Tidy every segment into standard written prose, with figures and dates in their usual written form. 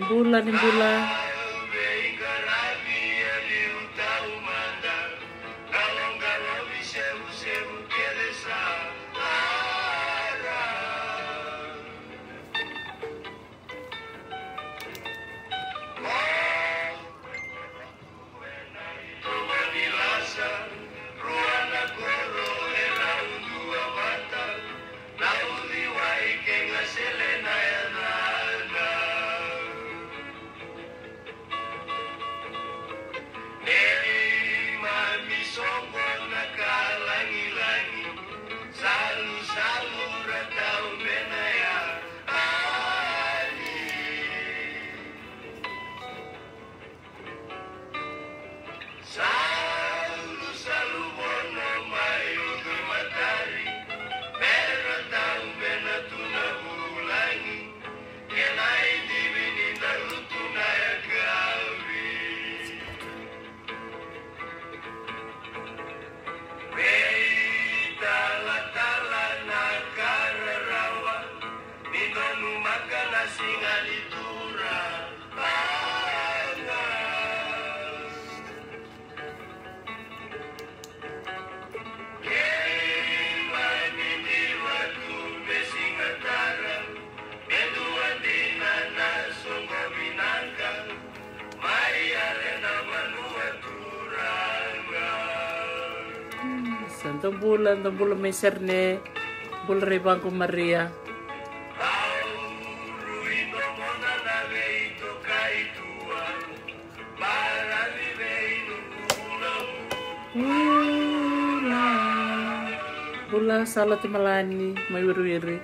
Nimbula. Santo bulan may serne, bulan Bangko Maria. Bula salat malani, may wiri-wiri.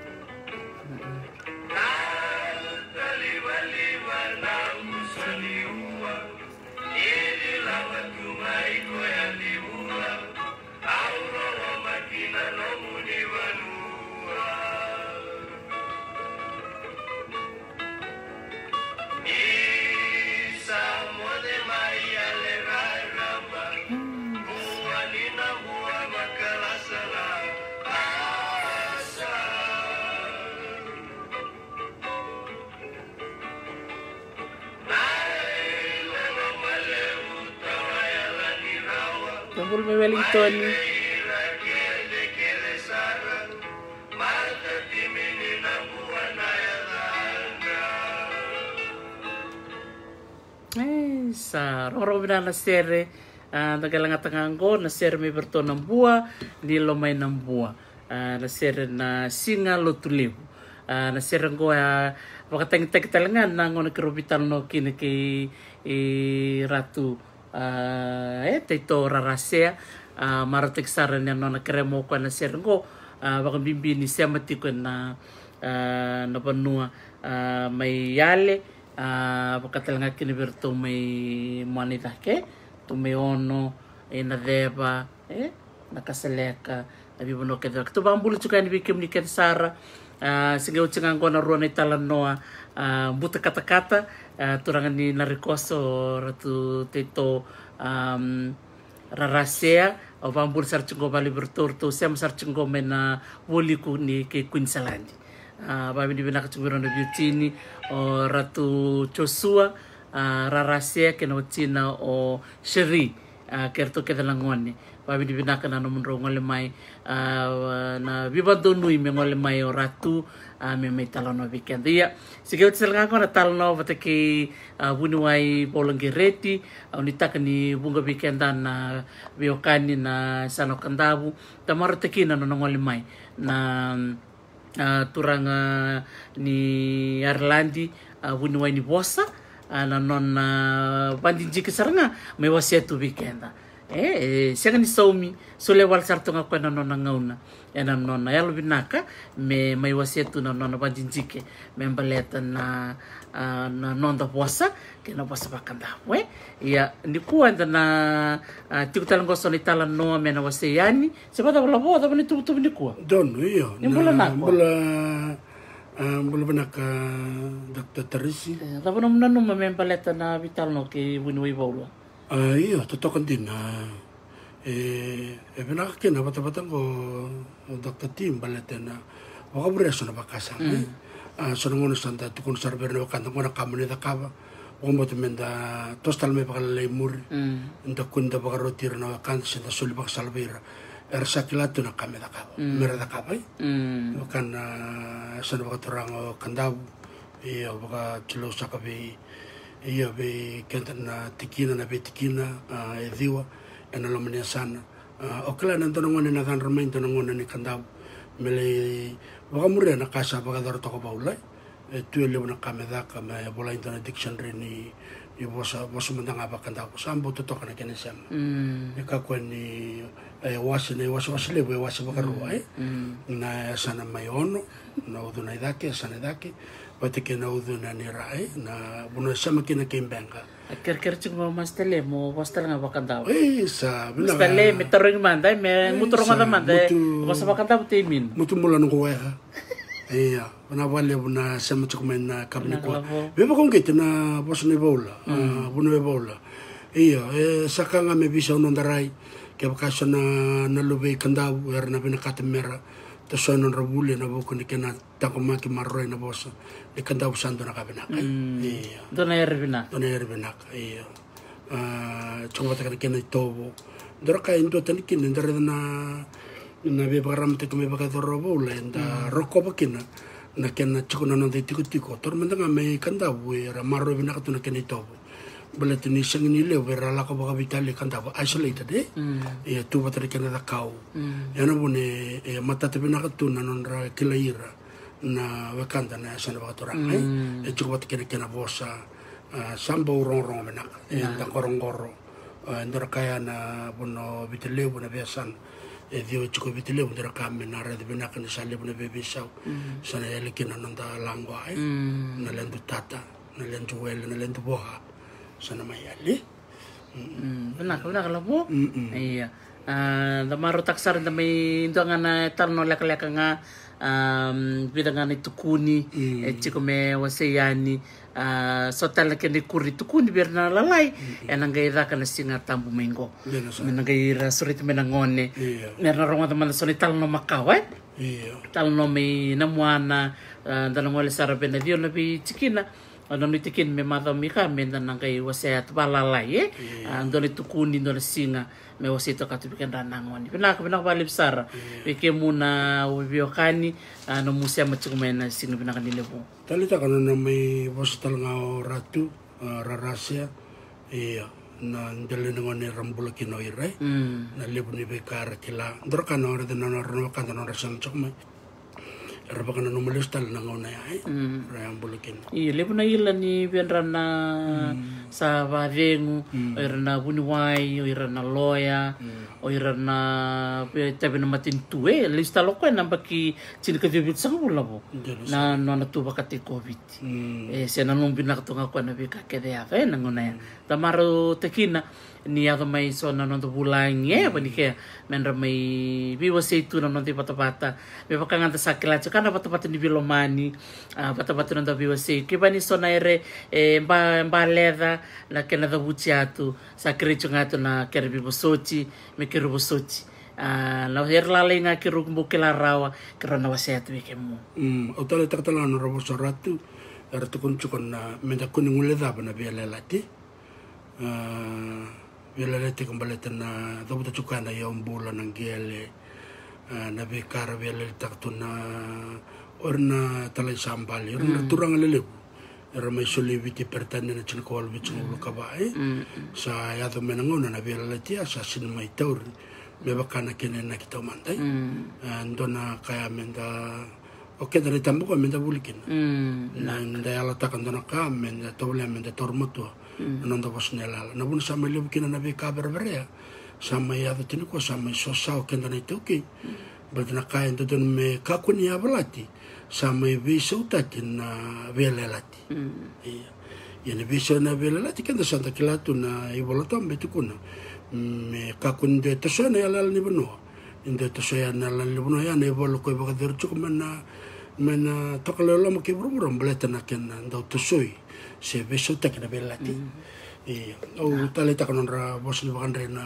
Tunggu may Wellington. Sa oro na sere nagalangatanganggo na sere may berto ng buwa di lomay ng buwa na sere na singa lotuliw na sere ko wakateng-teng talangan na ngo nagkarubital no kini kay ratu teto rarasea maratek saran yan no nakremo ko na sere ko baka bimbini siya matiko na napanua may yale pagkatalanga kiniberto may monita ke may ono na deba nakaseleka nabibono ke to bambulu chuka ni bikim ni ke sara sige uchinga ngona ruana italan noa buta kata-kata turangan ni narikoso ratu teto rarasea o bambul sarchungo bali bertorto sem sarchungo mena woliku ni ke Queensland babi di bina kacungguran na biutini o ratu Joshua rarasea kena ucina o Sherry kerto ke dalangone babi di bina kana no munro ngole mai na bibantu nui me ngole mai o ratu me mai talano weekend ya sige utselanga ko na talano bateki bunuai bolongereti unitaka ni bunga weekend na biokani na sano kandabu tamaro tekina no ngole mai na turanga ni Arlandi bunuai ni bosa na non bandinji kesaranga me wasetu weekenda sianga ni saumi sole wal sarto nga kwena nona ngauna ena nona yalo binaka me mai wasetu na nona bandinjike me mbaleta na nonda bosa ke na bosa bakanda we ya ni kuanda na tikutal ngoso ni tala no me na waseyani sebada wala boda bani tutu ni kuwa don iyo ni bula na bula banaka Dr. Teresi tapi no nanu me mbaleta na vital no ke bunui bolo iyo totokan din binaka kina bata-bata ko Dr. Tim baleta na wakabureso na bakasang sonongono santa tukun sarber no kan ngona kamune da kaba ombo menda tostal me bakal le muri nda kunda bakal rotir no kan senta sul bakal salvira sakilatu na kame da kaba mera da kaba kan sana bakal torang kandau iya bakal cilo sakabe iya be kentana tikina na be tikina ediwa ena lo menia sana okla nan tono ngone na kan remain tono ngone ni kandau mele bakal muri na kasa bakal dor toko baulai tu ele na kameda kama bola internet dictionary ni bosa mendang apa kanda sambo to kana kene sam ka ko ni wasne wasle we was bakaru na sana mayono na uduna idake sana idake bate ke na uduna ni rai na buno sama kene kembenga ker cuma mas tele mo wastal nga bakanda sa bila tele metering mandai me mutro mandai wasa bakanda timin mutu mulan ko iya bana wale buna sama cukumen na kabni ko beba kong kita na bos ni bola buna bola iya saka nga me bisa unon darai ke bakaso na lube kanda na binakata mera to so non rabule na boko ni kena takomaki marroy na bosa ni kanda usando na kabinaka iya dona yerbina iya chunga ta kena tobo dora ka indo tanikin ndara na be baram te kome baka dorobo la nda roko bakina na kena chukuna no de tiko tor menda me kanda we ra marro bina ka tuna kene tobo bele tuni sangini le we ra la ka baka vitali kanda ba isolated ya tu batari kena da kau ya no bune mata te bina ka tuna non ra kilaira na we kanda na sana baka torang e chukubat kena bosa sambo ron bina da korongoro ndora kaya na buno vitele buna biasan dio chuko vitele undera kame na red bina kan sale bune bebe sau sana ele kina nanda langwa na lendu tata na lendu wel na lendu boha sana mayali benak kalau bu iya da maro taksar da may ndangana tarno lek nga bidangana tukuni chiko me waseyani sotala kene kuri tukuni berna lalai enangai ra kana singa tambu mengo menangai ra surit menangone merna ronga teman soni talno makawa talno me namuana dalangole sarabena dio nabi cikina andoni tikin me mata mika menangai wasayat balalai andoni tukuni andoni singa me wasito katubikan ranangoni benak balib sara pike muna ubiokani no musia macukumena singa benak nilebu talita kana na may bostal nga ratu rarasia iya na ndele ngone rambula kinoire na lebu ni bekar kila ndor kana ora de na no kana no rasam chukme rabakana no molestal na ngone ai rambula kin iya lebu na ila ni benrana sa vavengu irna buniwai irna loya irna tabe na matin tuwe lista loko na baki cinika bibit sa bula bo na no na tuba kati covid se na nung binak to nga ko na bika kede ave na ngona tamaro tekina ni ato may so na no bulang bani ke menra may biwa se tu na no ti patapata me pakanga sa kilacho kana patapata ni bilomani patapata no biwa se ke bani so na ere ba leda la kena da buciatu sa krecho ngato na kerbi bosoti me keru bosoti la herla lenga keru mbukela rawa kerana wasayat we kemu otale takatala no robo soratu ertu kunchukon na menda kuningule da bana bialalati bialalati kumbaleta na dabuta chukana ya umbula ng gele na bekara bialalati taktuna orna talay sambali orna turang lelebu era may soliviti pertanda na chinakawal bitsungulo kabae sa yato menangona na bialalati sa sinimay taur me bakana kene na kita mantai ando na kaya menda oke dari tambo ko menda bulikin na nda yala takan dona ka menda tole menda tormoto nonda bosnela na bun sama libukin na be kabar berea sama ya tini ko sama sosao kenda na itoki badna kaya ndo don me kakuni abalati sama biso tatin na velelati yani biso na velelati kenda santa kilatu na ibolotam betukuna me kakun de tosona yalal ni beno inde tosoya na lal ni beno ya ne bolo ko baka derchu mena tokalelo mo kibruburam bletana ken ndo tosoi se beso takina velelati o talita kanon ra bos ni bakan rena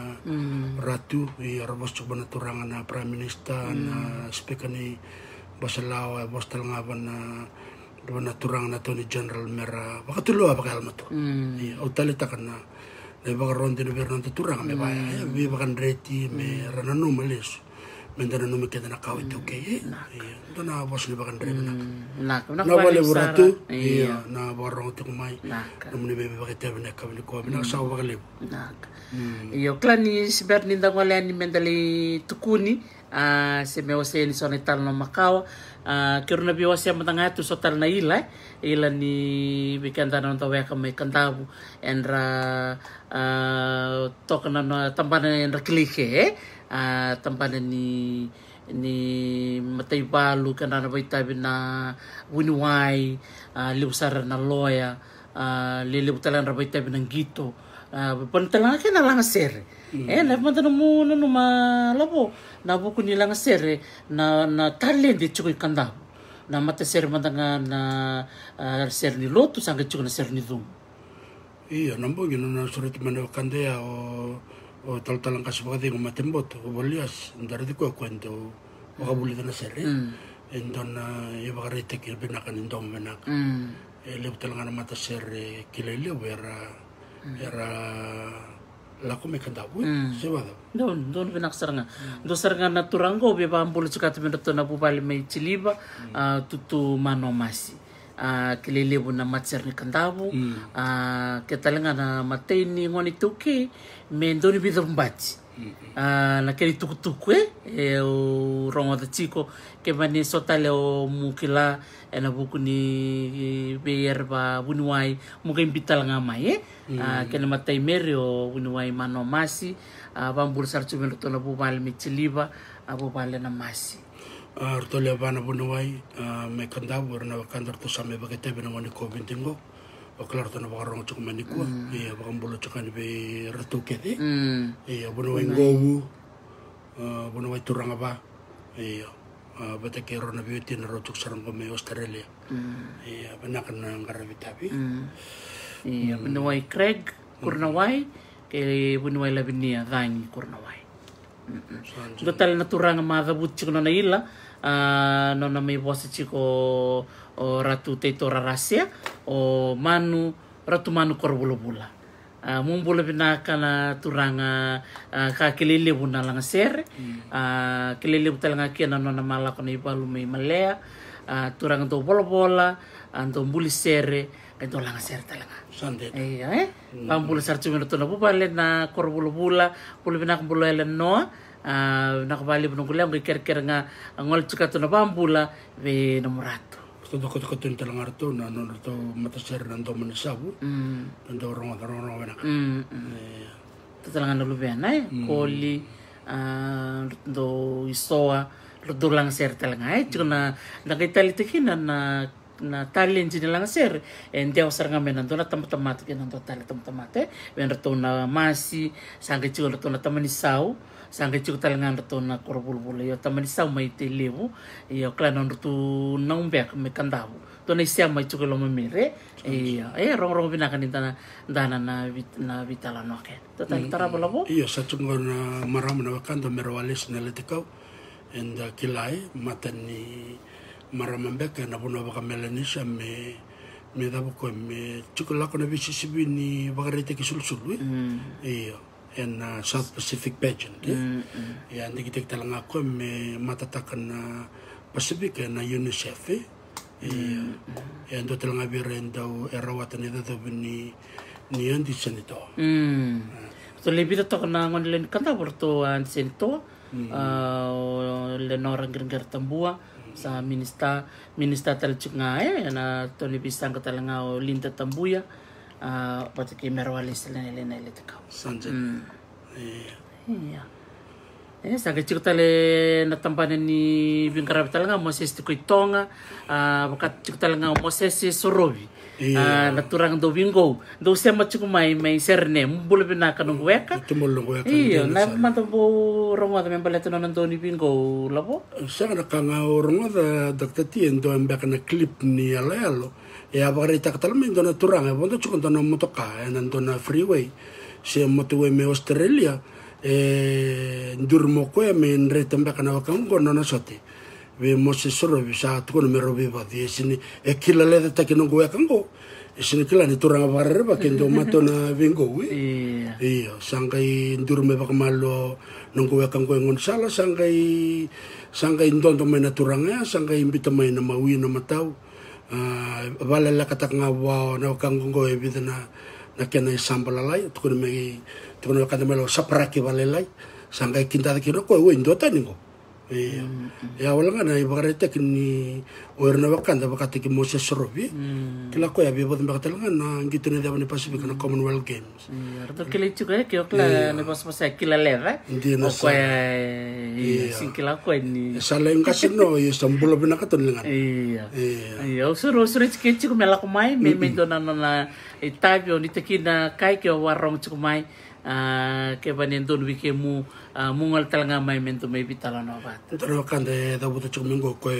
ratu ra bos coba na turangan na prime minister na speaker ni bos lawa bos talngaban na na turang na Attorney General mera bakatulo apa kalma to o talita kana na baka ronde na bernon to turang me baya me baka reti me ranano males me dana no me keda na kawit okay dana bos ni baka reti na wale buratu na borong to mai na muni be baka tebe na kabni ko na sa baka le iyo klani siberni da wale ni mendali tukuni se me wase ni sonetal no makawa kiruna biwa siya matanga tu sotal na ila ni bikanta na tawa ka may kantabu endra tokana na tampana endra klike tampana ni matay balu kana na baitabi na winuway liusara na loya lilibutalan na baitabi ng gito pantalang ka na lang sere na mata mo no malabo na buku ni lang sere na talent di chukoy kanda na mata sere matanga na sere ni lotu sanga chukoy na sere ni dum iya nambo gino na surat mana kandea o tal-talang kasipakati ko matemboto o balias ndara di ko kwento wakabuli na sere endon na ibakarite kilbinakan indong menak lebutalang na mata sere kilele era lako me kandabu sebada don pinaksaranga do saranga naturango be pambulu chukat menato na bubali me chiliba tutu manomasi kilelebu na matser ni kandabu ketalanga na mateni ngoni tuki me ndoni bidombati na keli tukutuku o rongo da chico ke mani sotale o mukila na buku ni beerba bunuai muka imbital ngamai kena matai meri o bunuai manomasi bambul sarchu menuto na bubal michiliba bubal na masi artole bana bunuai me kandabu na kandar to same bagete bena ngoni ko bintingo o claro to na bagarong chuk manikwa bakambolo chukan be ratu kede bunuai ngobu bunuai turanga ba bata kero na beauty na rochuk sarang kome Australia benakan na ngarabitabi bunuai Craig Kurnawai ke bunuai labinia gangi Kurnawai dotal na turanga madabut chiko na ila no na may bosa chiko o ratu teito rarasia o ratu manu korbulubula mumbula binaka na turanga ka kililibu na lang sere kililibu talanga kia na nona malako na ibalu may malea turanga to bola anto mbuli sere ito lang sere talanga sande pambula sarchu minuto na bubale na korbulubula bulu binaka bulu elen noa nakabali bunungkulang kiker nga ngol chukato na pambula be namurato Koto yung talang arto na ano to matasir ng doon manisabu nando orang na ito talang lubian koli do isoa do lang ser talang chiko na nakitalitin na talent din lang sir and dia usar ngamen nando na tamatamat nando talent tamatamat ben rato na masi sangke chiko rato na tamanisaw sangke chiko talangan rato na korbulbul yo tamanisaw may tilibu yo klanon rato naumbek me kandabu to na siya may chiko lo mamire rong binakan na dana na vitala no ke to tara bolabo iyo sa chungo na marama na wakando merwalis na letikaw and kilay matan ni maramambeka na buno baka melanisha me dabo ko me chiko lako na bisisibi ni bagarete kisulsulu iyo and South Pacific pageant yan dikitik talang ako me matatakan na Pacific na UNICEF yan do talang abiren daw erawatan nito daw ni Andy Senito so lebih to na ngon len kanta borto an sento Lenora Gringar Tambua sa minista talchuk nga na Tony Pisang katalanga o Linda Tambuya pati kay Merwalis na takaw Sanjay sa kachik tale natampanan ni Bingkarab talaga Moses Tikoitonga bakat chik talaga Moses Sorobi naturang do bingo do siya machuk may serne mbulu binaka nung weka iyo na matambo rongo da membaleto na nandoni bingo labo sa nakanga rongo da daktati endo ambek na clip ni alalo abarita katalmin do na turang bondo chuk do na motoka nando na freeway siya motorway me Australia ndurmo ko me nrete ambek na wakang ko na sote ve mose soro vi sa tu kono mero vi va di sini e kila le ta ke no go kango e sini kila ni turanga barre ba ke ndo mato na vengo we iya sangai ndurme ba kamalo no go kango ngon sala sangai ndondo mena turanga sangai imbita mai na mawi na matau vale la kata ngawa na kango go e vidana na kena sambala lai tu kono me tu kono kata melo sapraki vale lai sangai kinta ki no ko we ndo ta ningo ya wala nga na ibagarete kini orna wakanda bakati ki Moses Sorobi kila ko ya bi bod mbakatal nga na ngito na daw ni Pacific na Commonwealth Games to kila chuka ki okla ne pas kila leva o ko sin kila ko ni sala yung kasino yung sambulo binakaton lang iya usuro ki chuka mela ko mai me do na itabio ni tekina kai ki warong chuka mai ke banen don wike mu mungal talanga mai mento mai bitala no bat tro kande da buto chumingo ko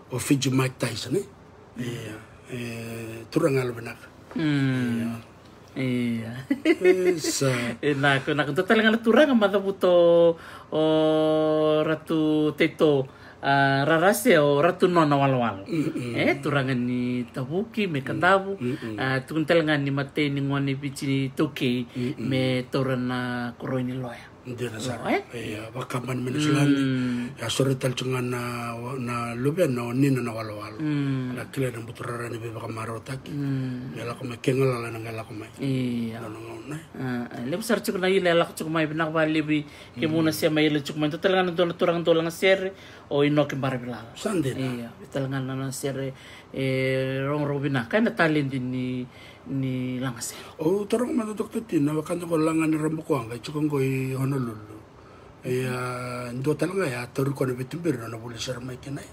o Fiji Mike Tyson turangal benak iya na ko talanga turanga mata buto o ratu teto rarase o ratu nona walwal turangan ni tabuki me kandabu tuntelangan ni mate ni ngoni bici toke me torana koroni loya ndena sa bakaman meneslandi ya sorital cungan na luben no nina na walwal la kile na buturara ni beba kamarotaki mela ko me kengala na ngala ko mai le besar cuk na ile la cuk mai benak ba lebi ke muna se mai le cuk mai telangan don turang dolang ser o ino ke barabila sande telangan na ser rong robina kan talent ni langas torong ma doktor tin na kan ko langan ni rambo ko nga cuk ngoy Honolulu ndo talanga ya toru ko na bitumbir na buli ser mai kenai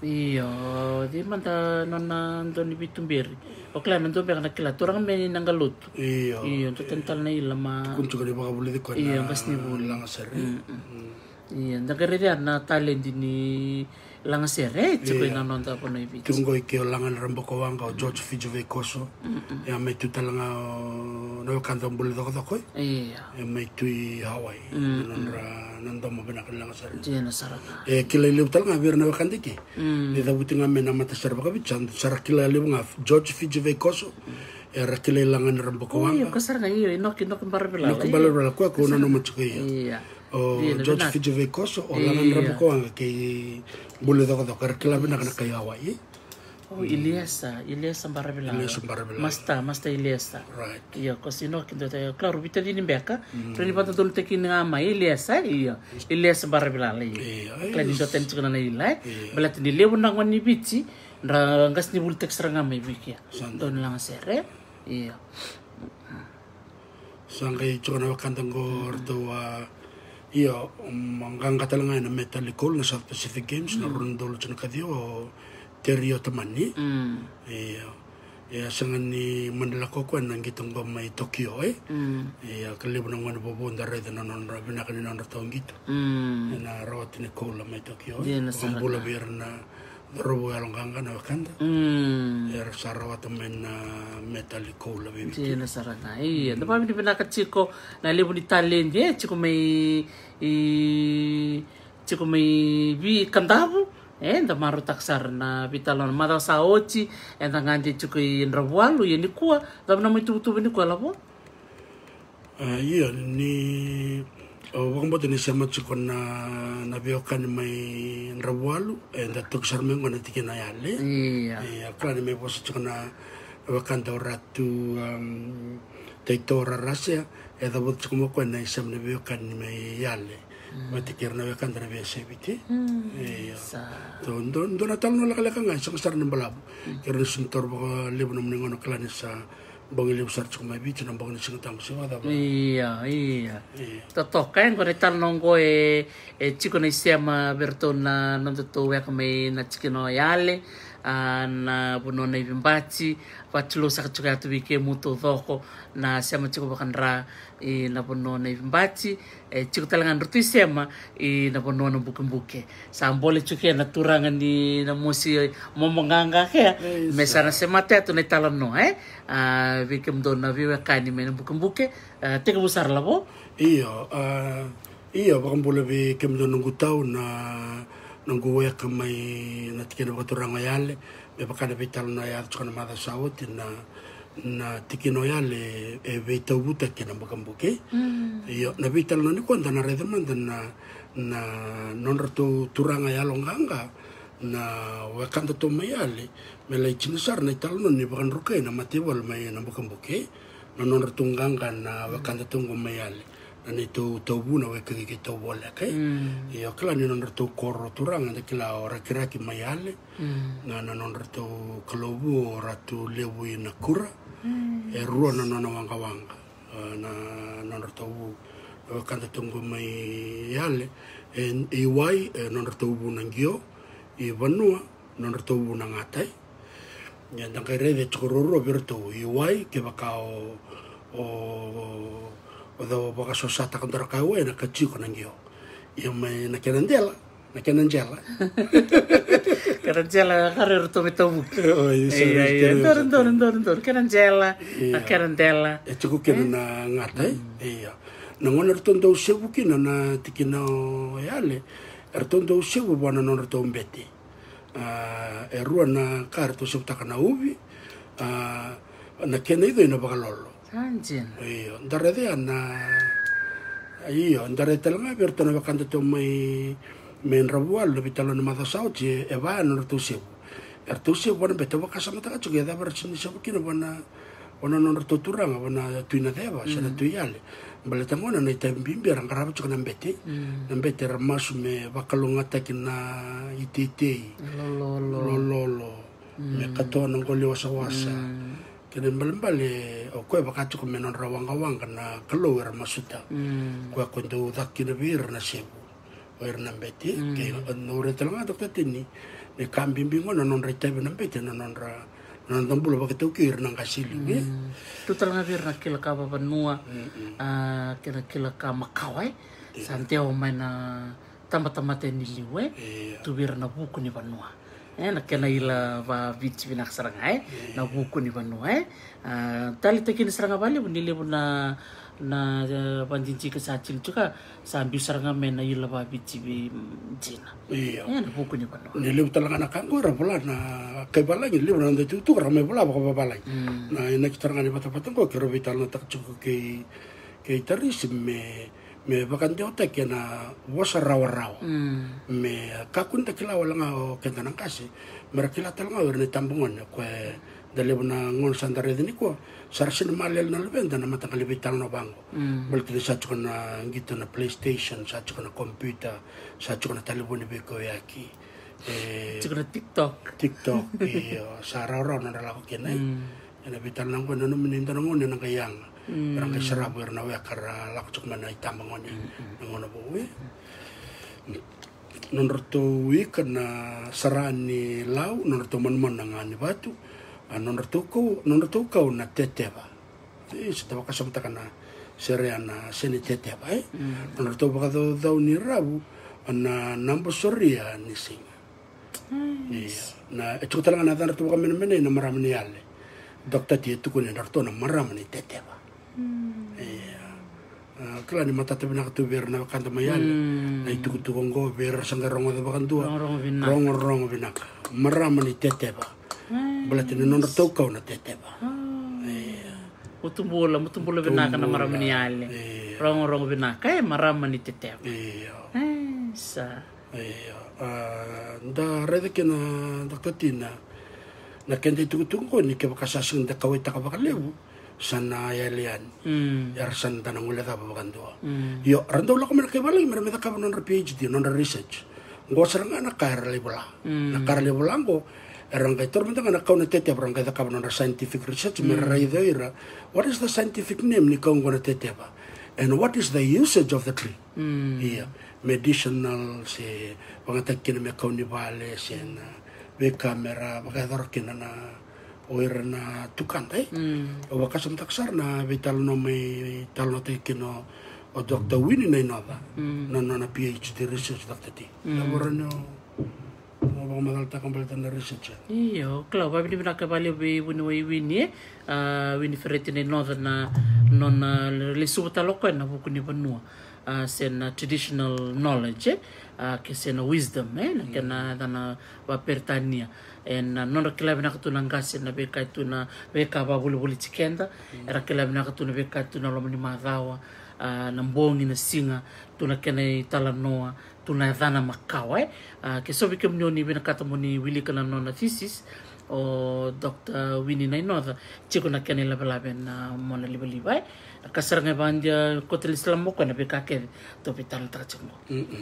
di manta nona ndo ni bitumbir okla ndo be kana kila torang me nangalut ndo tental na ilama kun cuk ni baka buli ko na bas ni buli langas ser ndagare na talent ni langasere cuk na nonta po na ibit tungoy ke langan rambo ko wanga George Fijove Koso ya mai tu talanga no kan dom buli ko ko mai tu Hawaii nando mo benak langasere jena saraka kila liu talanga bir na kan diki di da butinga mena mata ser baka bichan sar kila liu nga George Fijove Koso era kila langan rambo ko wanga ko sar na iyo nok barbela nok barbela ko no mo chuki George Fijove Koso o langan rambo ko wanga ke bule do kila benak na kay Hawaii Iliasa barabila masta Iliasa right iya cosino que claro vita di nimbeka preni pata dol tekin ngama Iliasa Iliasa barabila kladi do ten tsuna na ilai belat ni lewu na ngoni bici ngas ni bul tek seranga mai bikia don lang sere iya sangai tsuna kantangor to manganga talanga na Metallicol na South Pacific Games na rondolo tsuna kadio terio tamani sangan ni Manila ko nang gitong ba may Tokyo kalibo nang wano bobo ndare na non rabina kanina na taong gito na rawat ni Kola may Tokyo ang bula bir na robo along kanga na wakanda sa rawat men na Metallicol baby na sarana dapa ni pinakachiko na libo ni talent chiko may bi kandabu nda maro taksar na vitalon mada sa ochi enda ngandi chukui nrawalu yeni kuwa dabna mai tubu ni kuwa labo ni wang bote ni sama chukon na biokan mai nrawalu enda tuksar mengo na tikina yale klani mai bosa chukon na wakanda ratu teitora rasia eda bote chukon mo kwa na isam na biokan mai yale matikir na wakan na bese biti don natal no lakala nga sa kasar ng balabo kaya suntor ba libo na mningon klan sa bangil besar cuma biti ng bangil sing tang siwa da iya toto kain ko natal nong ko chiko na siama berton na nanto wa kami na chikino yale na puno na ibimbachi patulo sa chuka tu bike muto doko na siama chiko bakanra na puno na ibimbachi chiko talangan rutu siama na puno na buke sambole chuki na turangan ni na musi momonganga kaya mesana semate atu na talan no bike mdo na viwe kani men buke teka busar labo iya bakang boleh bi kem do nunggu tau na nanggu ka mai na tikina baturanga yale me pakana vital na ya tsona mada sauti na tikino yale e veita uta kina bakambuke yo na vital na ni konta na redman na non rato turanga yalo nganga na wakanda to mayale me lai chinisar na italo ni bakan rukai na matibal mai na bakambuke na non rato nganga na wakanda to mayale na ni to buna we ke to bola kai yo kala ni non rato korro turanga de kila ora kiraki mayale na non rato kalobu ratu lebu ina kura e rua na nona wanga na non rato wakanda to mayale e iwai non rato bunangio i vanua non rato bunangatai ya dan kai rede tkororo berto iwai ke bakao o do baka sosata kandara kawe na kachiko nangio yo me na kenandela Kerangela karir to metobu. Dor kerangela kerandela. E tuku kena ngatai. Iya. Nangon ertondo sebu kina na tikina yale. Ertondo sebu bana non erto mbeti. E rua na karto sebu takana ubi. Na kena ido ina bakalolo. Anjin. Iya. Darede ana. Iya. Darede talanga berto na bakanda to mai men rabual lebih talon mata sauti e va non erto sebu. Erto sebu bana beto bakasama taka chuga da bersini sebu kina bana non erto turanga bana tuina deva sana tuyale. Bale tangona na itambimbi arang karaba chuka nambete. Nambete ramasu me bakalonga takina ititei. Lolo. Me kato nang goli wasa-wasa. Kena bale o koe bakatu ko menon rawanga-wanga na kalau ramasuta. Koe kondo dakina bir na sebu. Oir nambete ke nore talanga dokta tini ne kambimbi ngona non retabe nambete non tambula bakatu kir nang kasili Tu talanga bir na kila ka banua kila ka makawai santeo mai na tamba-tamba teni liwe tu bir na buku ni banua na kena ila va bici binak sarangai na buku ni banua tali tekin saranga bali bunile na panjinci kesacil juga sambil saranga mena ila ba bici bi jina na buku ni banua nile talanga na kango ra bola na kai balai nile na tu ramai bola ba balai na ina saranga ni patapatan ko kero vital na tak cukup ke taris me bakan dia otak na wasa rawa me kakun tak kila wala o kenta nang kasi merakila talanga werne tambungan ko dale na ngon sandare dini ko sarsin malel na leben na matang vital na bango balti sa na gitu na PlayStation sa na computer sa na telepon be ko yaki na TikTok sa rawa na dalako kinai ina vital nang ko no meninda ngon na kayang Orang keserabu erna wekar lakcuk mana itambang oni ngono bowe nonroto wikana sarani lau nonroto man nangani batu nonroto kau na teteba setawa kasam takana sereana seni teteba nonroto bakado dau ni rabu na nambo soria ni singa na etuk talanga na nonroto bakamene na maramani ale dokta tie tukune nonroto na maramani teteba kala ni mata tabi nak tu ber na kanta mayal na itu go ber sangarongo da bakan tua rongo binak marama ni teteba balati non to kau na teteba mutumbula binaka na marama ni ale rongo binaka marama ni teteba sa da rede kena doktatina na kende tu ni ke bakasasun da kawai ta kabakalewu sana yalian yar san tanang ulat apa bakantua yo rando la kommer ke balang mer meta ka non PhD non research go saranga na karle bola go erang ka tor menta na kauna tete brang ka ka non scientific research mer raideira what is the scientific name ni kaun go tete ba and what is the usage of the tree medicinal se pangatak me kauni vale sen be kamera bakador kinana oir na tukan o wakasam taksar na vital no me tal no te kino o Dr. Winnie na inova na PhD research doctor labora no o madalta completa na research iyo claro vai venir ka vale Winnie Winnie ferretti na inova na non le subta loco na buku ni banua sen traditional knowledge ke sen wisdom na kena dana wa pertania en non kila bina katuna ngasi na beka tuna beka ba buli tikenda era kila bina katuna beka tuna lo ni madawa na mbongi na singa tuna kena tala noa tuna dana makawa ke so bikem ni bina katamoni wili kana nona thesis o Dr. Winnie Nainoda chiko na kena labalabe na mona libalibai kasaranga bandia kotel islam mo kana beka ke to pital ta chimo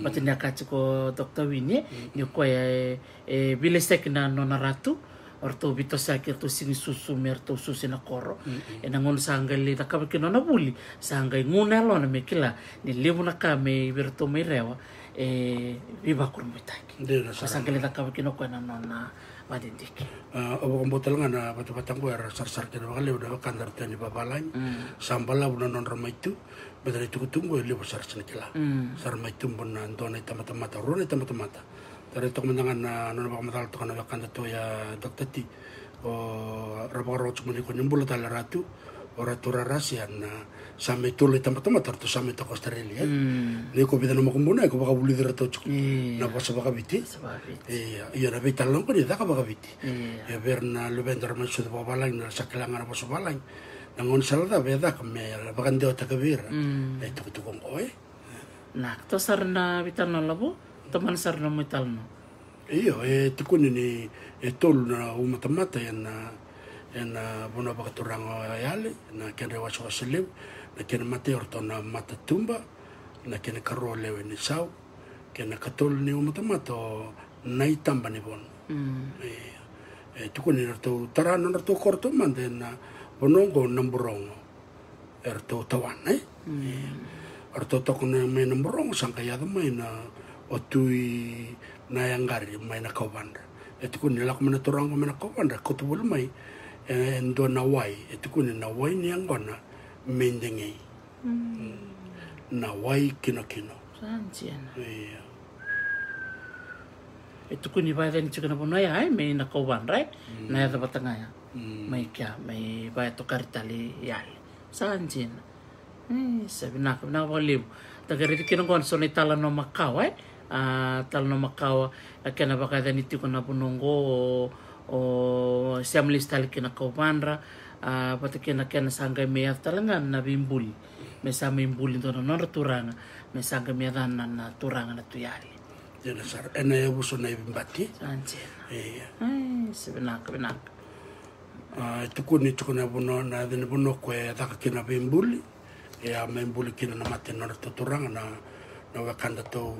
patin ka chiko Dr. Winnie ni ko e bile sekna nona ratu orto bito sakir to sini susu merto susu na koro e nangon sangali ta ka ke nona buli sangai nguna lo na mekila ni lebu na ka me virto me rewa viva kurmitaki sangali ta ka ke no ko na nona madindiki obo kombotel ngana batu-batang ko era sar-sar kena bakal udah kandar tani babalany sambala bulan non ramaitu bedari tu tunggu lebu sar senekila sar maitu bunan dona tamata-mata rone tamata-mata dari tok mendangan non bakal matal tok kana kandar to ya dokter ti o rabaro cuma ni ko nyembul tal ratu ora tura rasian sampai tulis tempat-tempat terus sampai toko Australia ni ko bida nama kumbuna ko baka buli dira to na basa baka biti iya na bita long ko ni daka baka biti ya berna lubendar masud babalang na sakilangan apa subalang nangon salada beda kame baka ndio takabir itu kutukong ko nah to sarna bitano labo teman sarna mitalno iyo tikuni ni tol na umatamata na bona baka turang yale na kene waso selew na kene mate orto na mata tumba na kene karo lewe ni sau kene katol ni umatomato na itamba ni bon tukuni orto tarano orto korto mande na bonongo namburongo orto tawan orto tokone me namburongo sangkaya mai na otui na yangari mai na kawanda tukuni lak mana turang mana kawanda kotubul mai ndo nawai kuni nawai ni angona mendenge nawai kino sanjiana kuni ba den chikana bona ya me na koban right na ya batanga ya mai kya mai ba to kartali ya sanjiana sabina na volim tagari kino kon soni tala no makau tala no makau akena baka den tikuna bunongo o siam listal kina kaubandra pati kina sangga mea talangan na bimbuli me sa bimbuli to non turanga me sangga mea na turanga na tuyali jena sar ene buso na bimbati sebenak tukuni tukuna buno na den buno ko daka kina bimbuli ya bimbuli kina na mate non turanga na wakanda to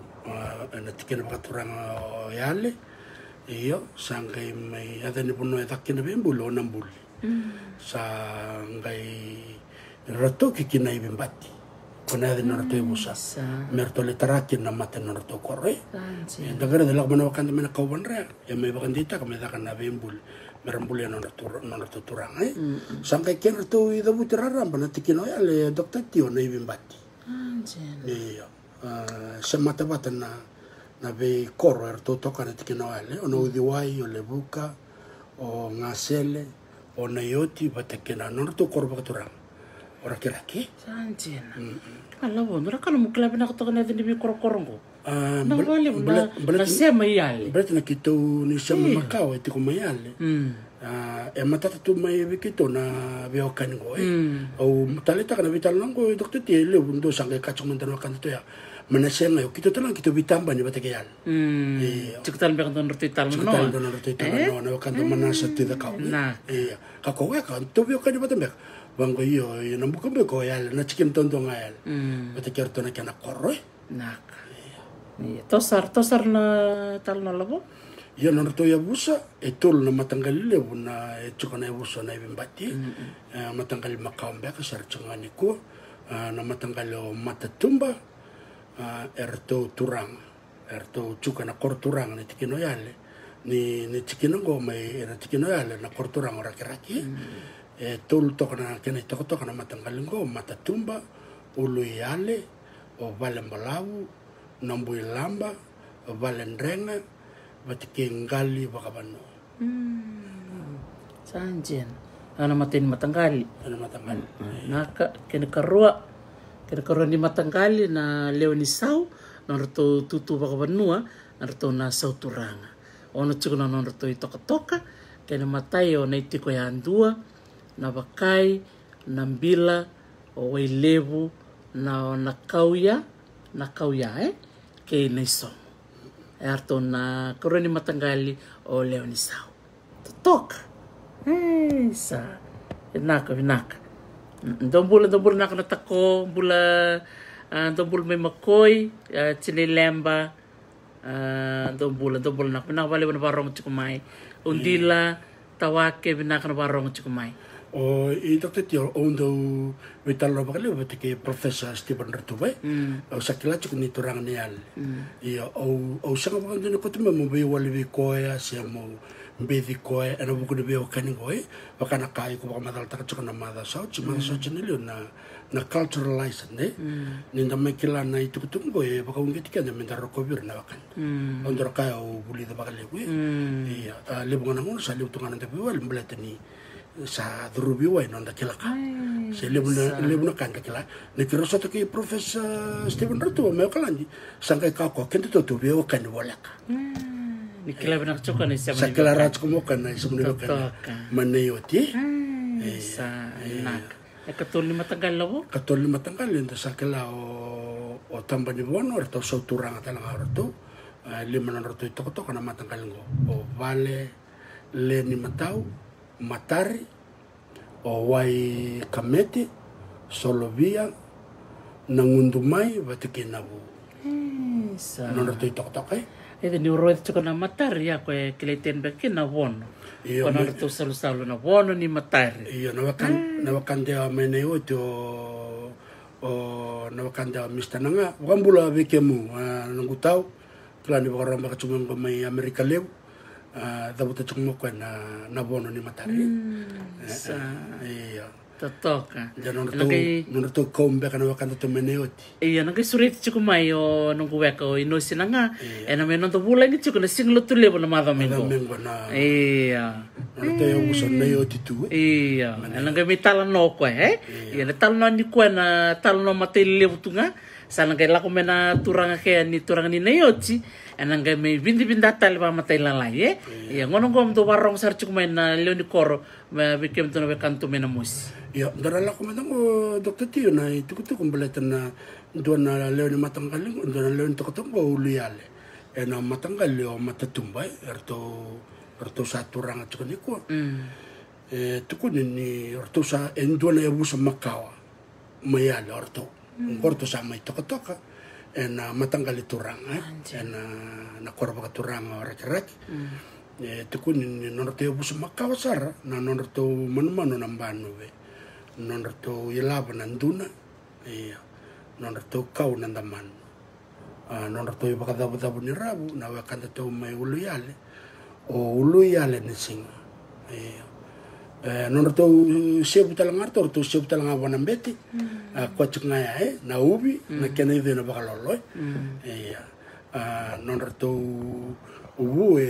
na tikina baka turanga yale iyo sanggai mai ada ni puno etakina bembulo nambuli sanggai rato kikina ibimbati kuna ada narato ibusa merto letaraki na mate narato korre dagara de lak manawakan de mena kauban re ya mai bakan dita kame dakan na bembul merambul ya narato turang sanggai ken rato ida butiraram bana tikino ya le dokter tio na ibimbati iyo semata batan na be koro to toka na tikino ale ono udiwai o lebuka o ngasele o nayoti batekena non to korba turang ora kiraki sanjena kala bon ora kala mukla bina to kana de bi korokorongo na vale na sema yale bret na kito ni sema makao etiko mayale e matata tu mai vikito na be okaningo o taleta kana vital nango dokter ti le bundo sangai kachong ndano kan to ya menasema yo kito talang kito bitamba ni bategeyal cikutan be kanton roti tal no no kanto manasa ti da kau ka ko ka to be kan batembe bango yo na buka be ko yal na chikim tondo ngal bateker to na kana korro nak tosar na tal no labo yo no to ya busa tol na matanggal le na chukana busa na bimbati matanggal makambe ka sar chungani ko na matanggal matatumba erto turang erto chuka na kor turang ni tikino yale ni tikino go mai era tikino yale na kor turang ora kiraki tol to kana kene to kana matanggal go matatumba ulu yale o valembalau nambui lamba o valendrenga batikengali bakabano sanjen ana matin matanggali naka kene karua Kena koroni matanggali na leo ni sau na rato tutu bakabanua na rato na sau turanga. Ono tiko na rato I toka kena matai o na itiko ya andua na bakai na mbila o wailevu na kauya ke na iso. E rato na koroni matanggali o leo ni sau. Toka. Sa vinaka. Dombula nak na tako bula dombul may makoy chinilemba dombula nak bali na barong chikumai undila tawake binak na barong chikumai o I Dr. Tio ondo vitalo bakali ke Professor Stephen Ratube o sakila chukuni turang nial o sanga bakandi no kotuma mo be wali be koya siamo mbedi koe ana buku de beo kani koe wakana kai ko baka madal taka chukana mada sao nilio na culturalize ne ninda mekila na itukutung koe baka ungetika na menda rokobir na wakan ondor kai o buli da baka lewe iya lebunga na ngono sa liutunga na tepe wal mbeletani sa drubi wa nonda kilaka se lebuna kan kila ne kiro soto ki Professor Stephen Ruto me kalandi sangkai kako kente to beo kan walaka Nikila benak cokan isa sa kelarat ko mo kan isa mo kan manayoti sa nak katuli matanggal labo katuli matanggal ito sa kela o tamba ni bono orto so turang talang orto lima na orto ito ko na matanggal ngo o vale le ni matau matari o wai kameti solovia nangundumai batikinabu sa orto ito ko Ito ni uroit ko na matari ya ko kiliten bekin na bono. Kono to salu na bono ni matari. Iyo nawakan dia meneo to o nawakan dia mistananga wambula bekemu nangutau klani bakara makachungan ko may Amerika lew dabuta chungmo ko na bono ni matari. Iyo Totoka. Nono to kombe kana wakanda to meneoti. Iya nang surit chiku mai o nung weka o inosi nanga. Ena me non to bula ngi chiku na singlo to lebo na mada mengo. Iya. Nono to yo uso neoti tu. Iya. Ena ngi mitala no ko Iya na talo ni ko na talo no mate lebo tunga. Sana ngi lako mena turanga ke ni turanga ni neoti. Ena ngi me bindi tali ba mate lalai Iya ngono ngom to warong sar chiku mai na leoni koro bikem to na kanto mena musi. Ya, darala ko man ako Dr. Tio na itukuto kung balatan na doon na leo ni matanggaling, doon na leo ni tukotong ko uluyale. E na matanggal o matatumbay, erto sa turang at sukani ko. Tukunin ni erto sa endo na yabu sa makawa, mayale erto. Korto sa may tukotoka, e na matanggal turang, e na korba ka turang o rek-rek. Tukunin ni norto yabu sa makawa sara, na norto manumano ng bano non rato ilaba nanduna non rato kau nandaman non rato ibakadabu ni rabu na wakanda to may uluyale ni singa non rato sebu talang arto rato sebu talang awan ambeti kwachik ngaya na ubi na kena ide na bakaloloy non rato ubu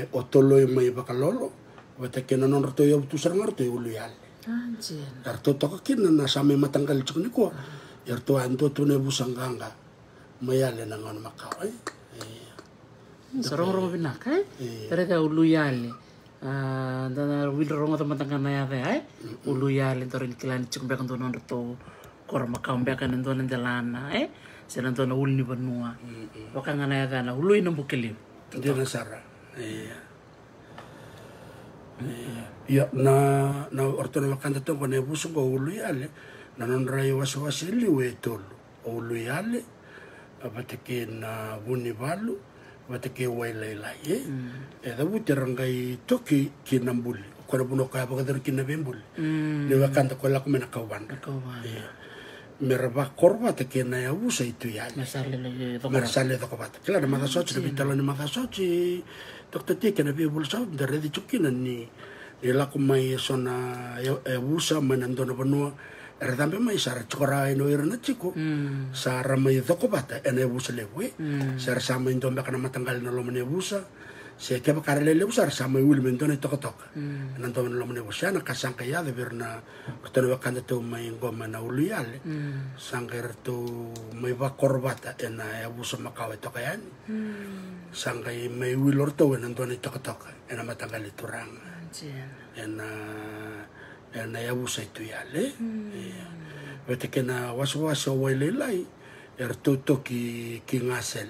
otoloy may bakalolo wata kena non rato yabutu sarang arto uluyale Yarto toka kina na same matanggal chukni ko. Yarto anto to ne busanganga. Mayale na ngon makaway. Sarong binak Tere ka uluyale. Dana wilrong to matanggal na yare uluyale to rin kilan chukbe kan to non to kor makambe kan ndo ndalana Senan to na ulni banua. Waka nga na yare na uluy ng bukilim. Hindi na sara. Ya na orto na wakanda to ko ne busong ko uluyale na non rayo wasili we tol uluyale abateke na buni balu abateke wailai da buterangai toki kinambuli ko na buno ka bagadar kinabembuli ne wakanda ko la ko mena kawanda merba korba te ke na ya usa itu ya mersale to ko bata claro ma da soci de bitalo ni ma da soci Dr. T que na vi bulsa de redi chukina ni la ko mai sona usa manando na banua era tambe mai sar chora no era na chico sar mai to ko bata ene usa lewe sar sama indo me kana matanggal na lo mane usa se ke ba karele usar sa mai ul men dona toka nan to lo mene usana ka sanka ya de verna to no kan to mai ngoma na uliale sangger to mai ba korbata ena ya busa makawe toka yan sangga mai wilor to nan dona toka ena matangali turang ena ya busa itu yale bete kena waso wele lai to ki ngasel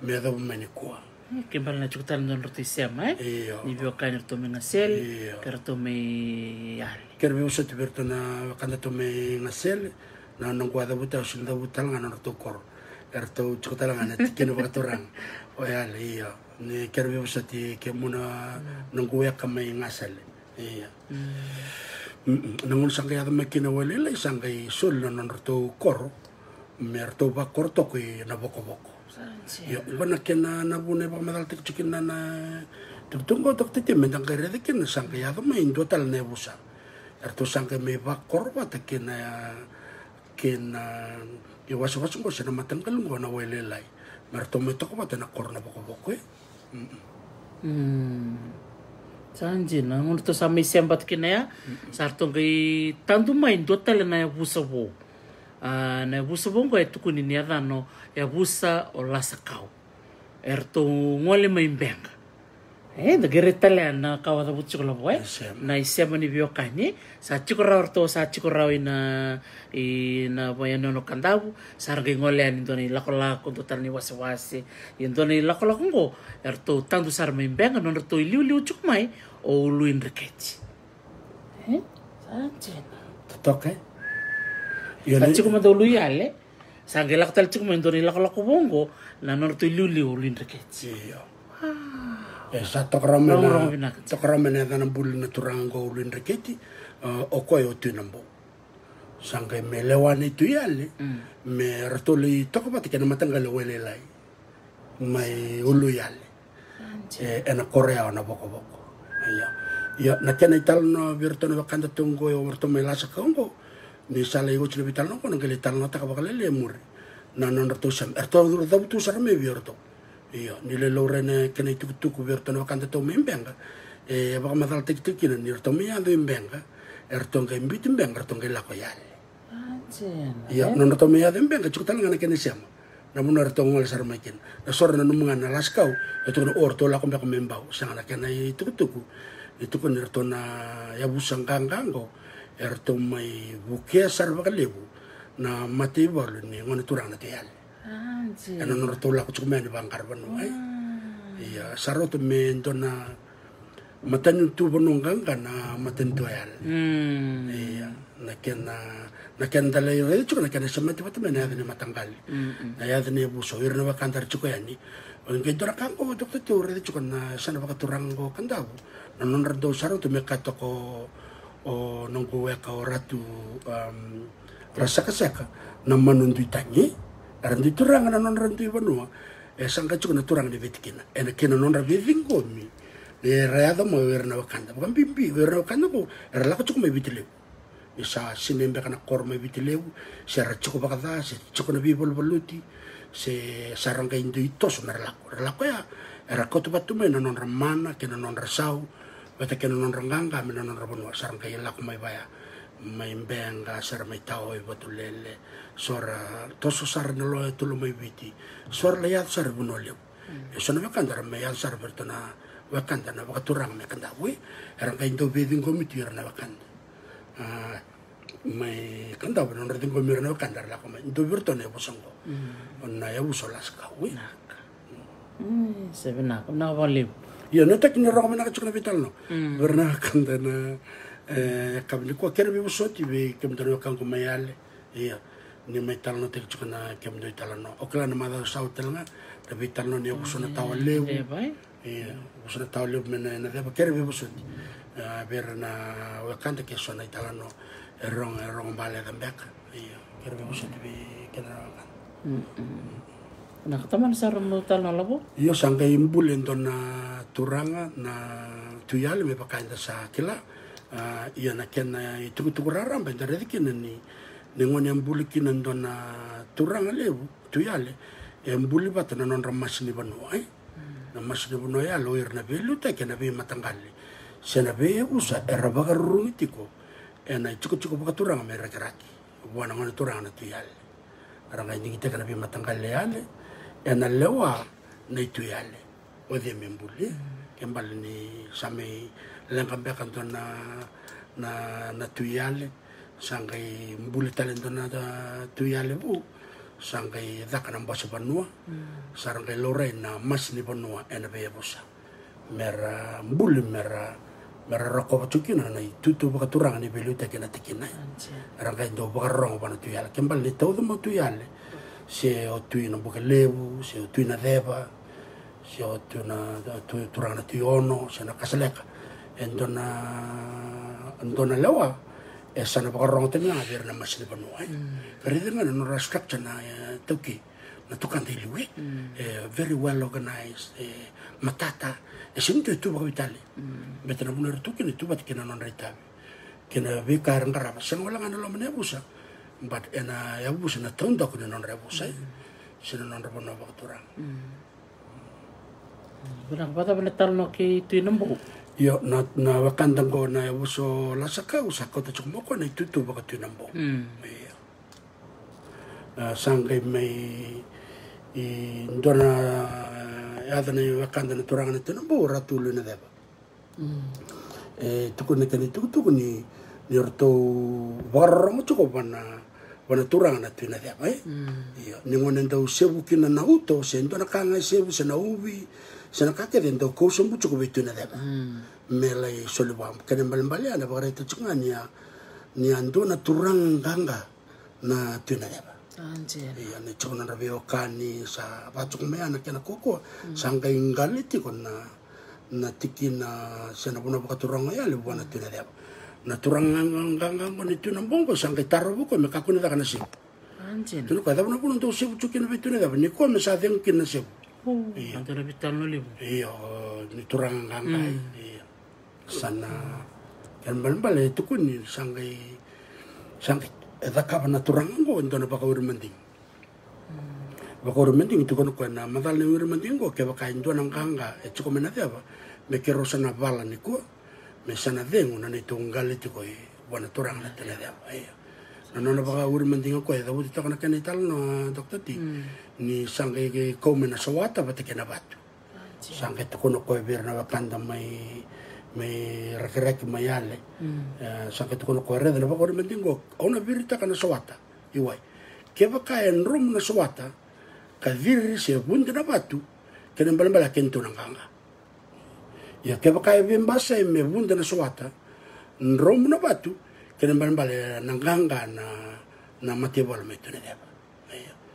me da mene kwa Kimbal na chukutal non roti siama ni bio kain to me ngasel kerto me yale kerbe usat berto na kanda to me ngasel na nang kwa da buta usinda butal ngana to kor erto chukutal ngana tikeno batorang o yale ni kerbe usat ke muna nang kwa ka me ngasel nangun sangay ada makina wale lai sangay sul non to kor merto ba korto ko na boko yo bana kena na bune ba madal tik chikin na tunggo tok titi mendang kare de ken sangke ya ma indo tal ne busa erto sangke me ba korba te kena yo waso ko sena matang kalungo na wele lai merto me tok ba na korna boko Sanji na ngun to sa may sembat kinaya sartong kay tanto ma indo tal na busa bo na busa bongo e tukuni ni adano ya busa o lasa kau erto ngole mai benga da geretale na kawa da butsu ko labo na isema ni bio kani sa chikora orto sa chikora ina boyano no kandabu sarga ngole ani doni lakola ko to tarni wasawase indoni lakola ko erto tandu sar mai benga no erto liu chuk mai o luin reketi sa toke Chico madulu yale, sangge lak tal chico mendoni lak bongo, na norto luli ulin reketi. Sa tokramena na bul na turango ulin reketi, o koyo tunambo. Sangge me lewani tu yale, me ratoli tokapati kana matanggal wele lai. Mai ulu yale. Ena Korea na boko. Ya na kena ital no virto no kanda tungo yo virto me lasa kongo. Ni sala igo chile vital no kono gele tal no ta kabale le mur na non to sam erto da butu sar me virto iyo ni le lorene kene tuku virto no kanda to me benga ba ma dal tik kina ni erto me ando benga erto ngai mbit benga erto ngai la ko yale iyo non to me ando benga chukutal ngana kene sam na mun erto ngol sar me kin na sor na numunga na laskau eto no orto la ko me membau sangana kena tuku itu ko erto na ya busang gangango erto mai bukia sarva kalebu na mati bol ni ngone turang na tial ano no to la ko chume ni bangkar banu ai iya sarot me ndona matan tu bonongang kana matan tu yal iya na ken dalay re chu na ken samati pat me na ni matanggal na ya ni buso irna ba kantar chu yani on ke dora kan ko to tu re chu na sana ba turang go kandabu na non do sarot me katoko o nongko weka o ratu rasaka na manundu tangi randu turang na non randu banua sangka cuka na turang ni vetikina ena kena non rabi vingomi reada mo werna wakanda bukan bimbi werna wakanda ko era la cuka me vitile isa sinembe kana kor me vitile sera cuka bakada se cuka na bibol baluti se saranga indu itos na relako ya era kotu batu me non ramana kena non rasau bata kena non ranganga me non rabonwa sarang kay lak may baya may benga sar may tao batulele sora toso sar nalo tulo may biti sor layat sar bunolyo so na bakandar may yat sar bertona wakanda na bakaturang me kanda we erang kay do bidding committee na wakanda may kanda non rading committee na wakanda la ko may do bertona bosongo na ya usolas ka we Sebenak na valib ya no tak ni roma na chukna vital no berna kanda na kabli ko kerbe busoti be kem do kan ko mayale ya ni metal no tek chukna kem do itala no okla na mada sautel nga da vital no ni busona tawale ya busona tawale mena na da kerbe busoti berna wakanda ke sona itala no erong bale da bek ya kerbe busoti be kena kan nakataman sa ramutal na labo yo sangkay imbulen do na turanga na tuyale me pakainda sa kila iya na kena tukurara benda redikina ni ngone ambuli kinan do na turanga lebu tuyale embuli bata na non ramas ni banu ai na mas de buno ya loir na belu ta ke na be matangali se na be usa era bagarurungi tiko e na cukup bakaturang me raki buana ngona turang na tuyale aranga ni kita kana be matangali ale e na lewa na tuyale o de membuli kembal ni same lengkambe kanto na tuyale sangai mbuli talento na tuyale bu sangai dakana mbasa panua sangai lorena mas ni panua ena be bosa mera mbuli mera roko tukina na tutu bakaturang ni beluta kena tikina rangai do bakarong pana tuyale kembal ni todo mo tuyale se o tuina bukalebu se o tuina deba se o tuina turang na tuyono se na kasaleka endona lewa sana bakarong tena ver na mas ni panua kare dengan no structure na toki na tukan tiliwi very well organized matata sinto tu bakitali betana buner tu kini tu bat kina non retabi kina be karang karaba sen wala ngana lo mene busa but ena ya busa na tonda ko non rebusa sen non rebo no bakaturang Benang bata benetal no ki tu nembu yo na wakandang ko na uso lasaka usako ta chumoko na tutu bakatu nambo sangai mai ndona yadana wakanda na turanga na tunambo ratulu na deba tukuni kani tukuni ni orto warang chuko bana turanga na tuna deba yo ningon ndo sebu kina na uto se ndona kanga sebu se na ubi se na kake dendo ko sembu chuko betuna deba melai solibam kene mbali ana bagara itu chungania ni andona turanga na tuna deba iya ne chona rabe okani sa batuk me ana kena koko sangga ingaliti kon na tikina sena bona bakaturanga ya le bona tuna deba na turanga nganga kon itu nambongo sangga tarobu ko me kakuna da kana si tu ko da bona bona to si chukina betuna deba ni ko me sa den kina si iya antara bital no libu iya ni turanga nganga iya sana kan bale itu kun sangga edaka na turango ndona baka urmending itu kono na madal ni urmending ko ke baka ndona nganga e chuko mena deba me kero sana bala ni ko me sana dengo na ni tungali ti ko bona turanga na tena deba na nona baka urmending ko e da buti takana kan ital no doktor ti ni sangai ke ko mena sawata bate kena batu sangai to kono ko berna bakanda mai rakirak mayale sangat tu kono korre na bakor mendingo ona virita kana sawata iwai ke baka en rum na sawata ka viri se bunda na batu kenen balambala kento nanganga ya ke baka bimbasa me bunda na sawata rum na batu kenen balambala nanganga na matebol metune deba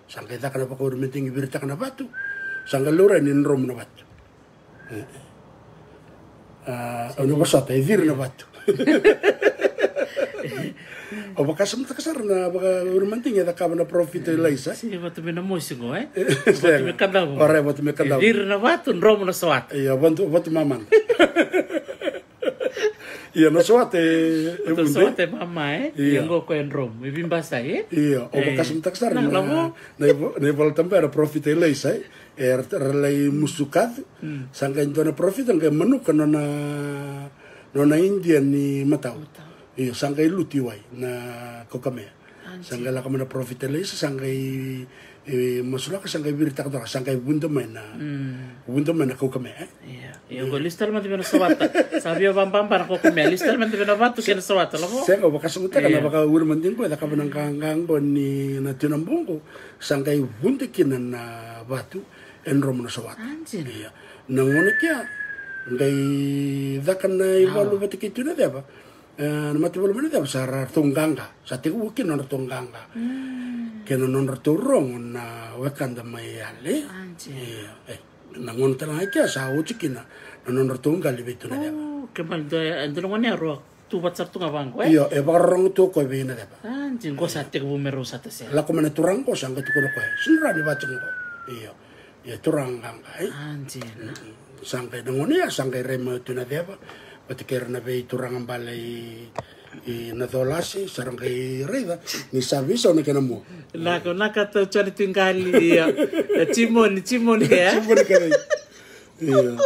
sangat ta kana bakor mendingo virita kana batu sangat lora ni rum na batu ano basata vir na batu o baka samta kasar na baka urmanting ya ka na profit laisa si batu bina musiko batu me kadabo ore batu me kadabo vir na batu rom na swat iya batu maman iya no swat batu swat mama yang go ko en rom ibimbasa iya o baka samta kasar na vol tambera profit laisa relay musukad sangka itu na profit ang menu kana na Indian ni matau iya sangka luti wai na kokame sangka la kana profit lay sangka masula ka sangka birita ka sangka bunda mena kokame iya yung go listal man tibena sawata sabi bam para kokame listal man tibena batu kena sawata lamo senga baka suta kana baka ur manding ko da ka banang kangang ko ni na tinambong sangka bunda kina na batu en rom na sawat iya nangone kya ngai dakan na iwalu batiki tu na deba na matibol mana deba sara tungganga sati ukin na tungganga kena non turong na wakanda mai ale iya nangon tana kya sa uchikina non tunggal bitu na deba kemal do ndonone ro tu batsar tu ngabang ko iya barong tu ko be na deba anjing ko sate ko bumero sate se la ko mana turang ko sanga tu ko ko sinra ni baceng ko iya ya turang nganga anjing sangkai nangone ya sangkai rema tu na deba batikera na be turang balai na dolasi sarangkai reda ni sabi so na kana mo naka to chani tingali ya chimon ya chimon kana Iya.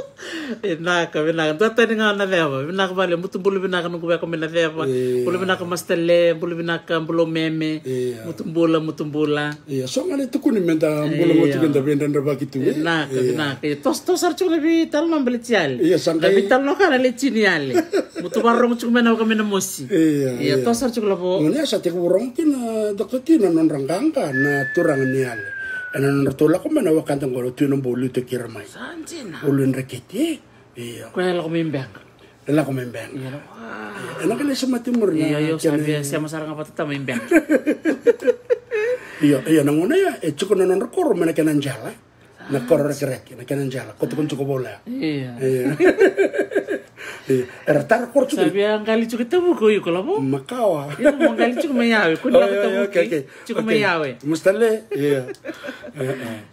Vinaka. Tuwa tani nga na leva. Vinaka vale. Mutu bulu vinaka nungu weko mina leva. Bulu vinaka mastele. Bulu vinaka bulu meme. Mutumbula. Iya. So nga nito kunin menta bulu mo tukenda benda baki tu. Vinaka. Tos archuk lebi talo nambali tiali. Iya. Sangka. Lebi talo kana le chini ali. Mutu barong chuk mena waka mina mosi. Iya. Tos archuk labo. Ngone sa te kurong tina dokter tina non ranganga na turang ni ale. Ana nontola ko mana wakanta ngolo tu no bolu te kirmai. Sanjina. Ulun reketi. Iya. Ko la ko mimbang. La ko membang. Iya. Ana kale sa matimur na. Iya, sabi siya masarang apa tata mimbang. Iya, nanguna ya chuko non rekor mana kanan jala. Na koror kerek, na kanan jala. Ko tukun chuko bola. Iya. Era tar korchu. Sabi ang gali chuko tabu ko yuko labo. Makawa. Iya, mo gali chuko mayawe. Kun la tabu. Chuko mayawe. Mustale. Iya.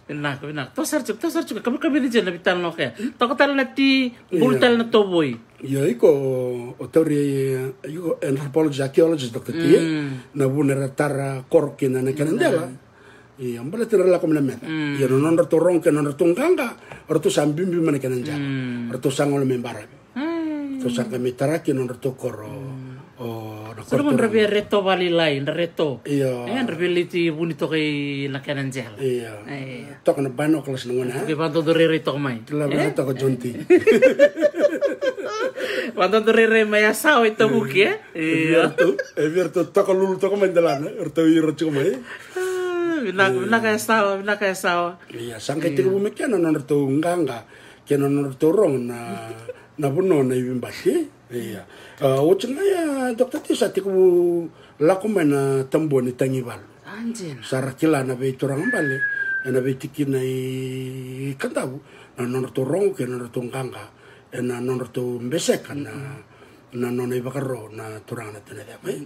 Benak. Tosar chuko. Kami ni jana bital no kaya. Toko tal na ti bultal na toboy. Iya, iko otori iko anthropologist, archaeologist dokter ti. Na bunera tar korkina na kanan jala. Iya, mbala tira la komna meta. Iya, non torong ke non tungkanga, orto sambimbi mana kanan jala. Orto sangol membara. To sangka mitara ke non orto koro. Oh, Solo mon rabi reto bali lain, reto. Iya. Rabi liti bunito kay na kanan jala. Iya. Tok na bano kelas nangona. Ke bantu do reto mai. Tila ba to ko jonti. Bantu do re maya sao ito buki Iya. Evierto to ko lulu to ko mendelana, orto iro chiko mai. Bina kaya sawa. Iya, sangka tiga bumekiana non orto nganga, ke non orto rong na buno na ibimbasi. Iya. Uceng ya dokter tisa tiku laku mena tambo ni tangibal. Anjir. Sarakila na be turang bale, na be tikina i kantabu, na non orto rong ke non orto nganga, na non orto mbesek na non ai bakaro na turang na tunade mai.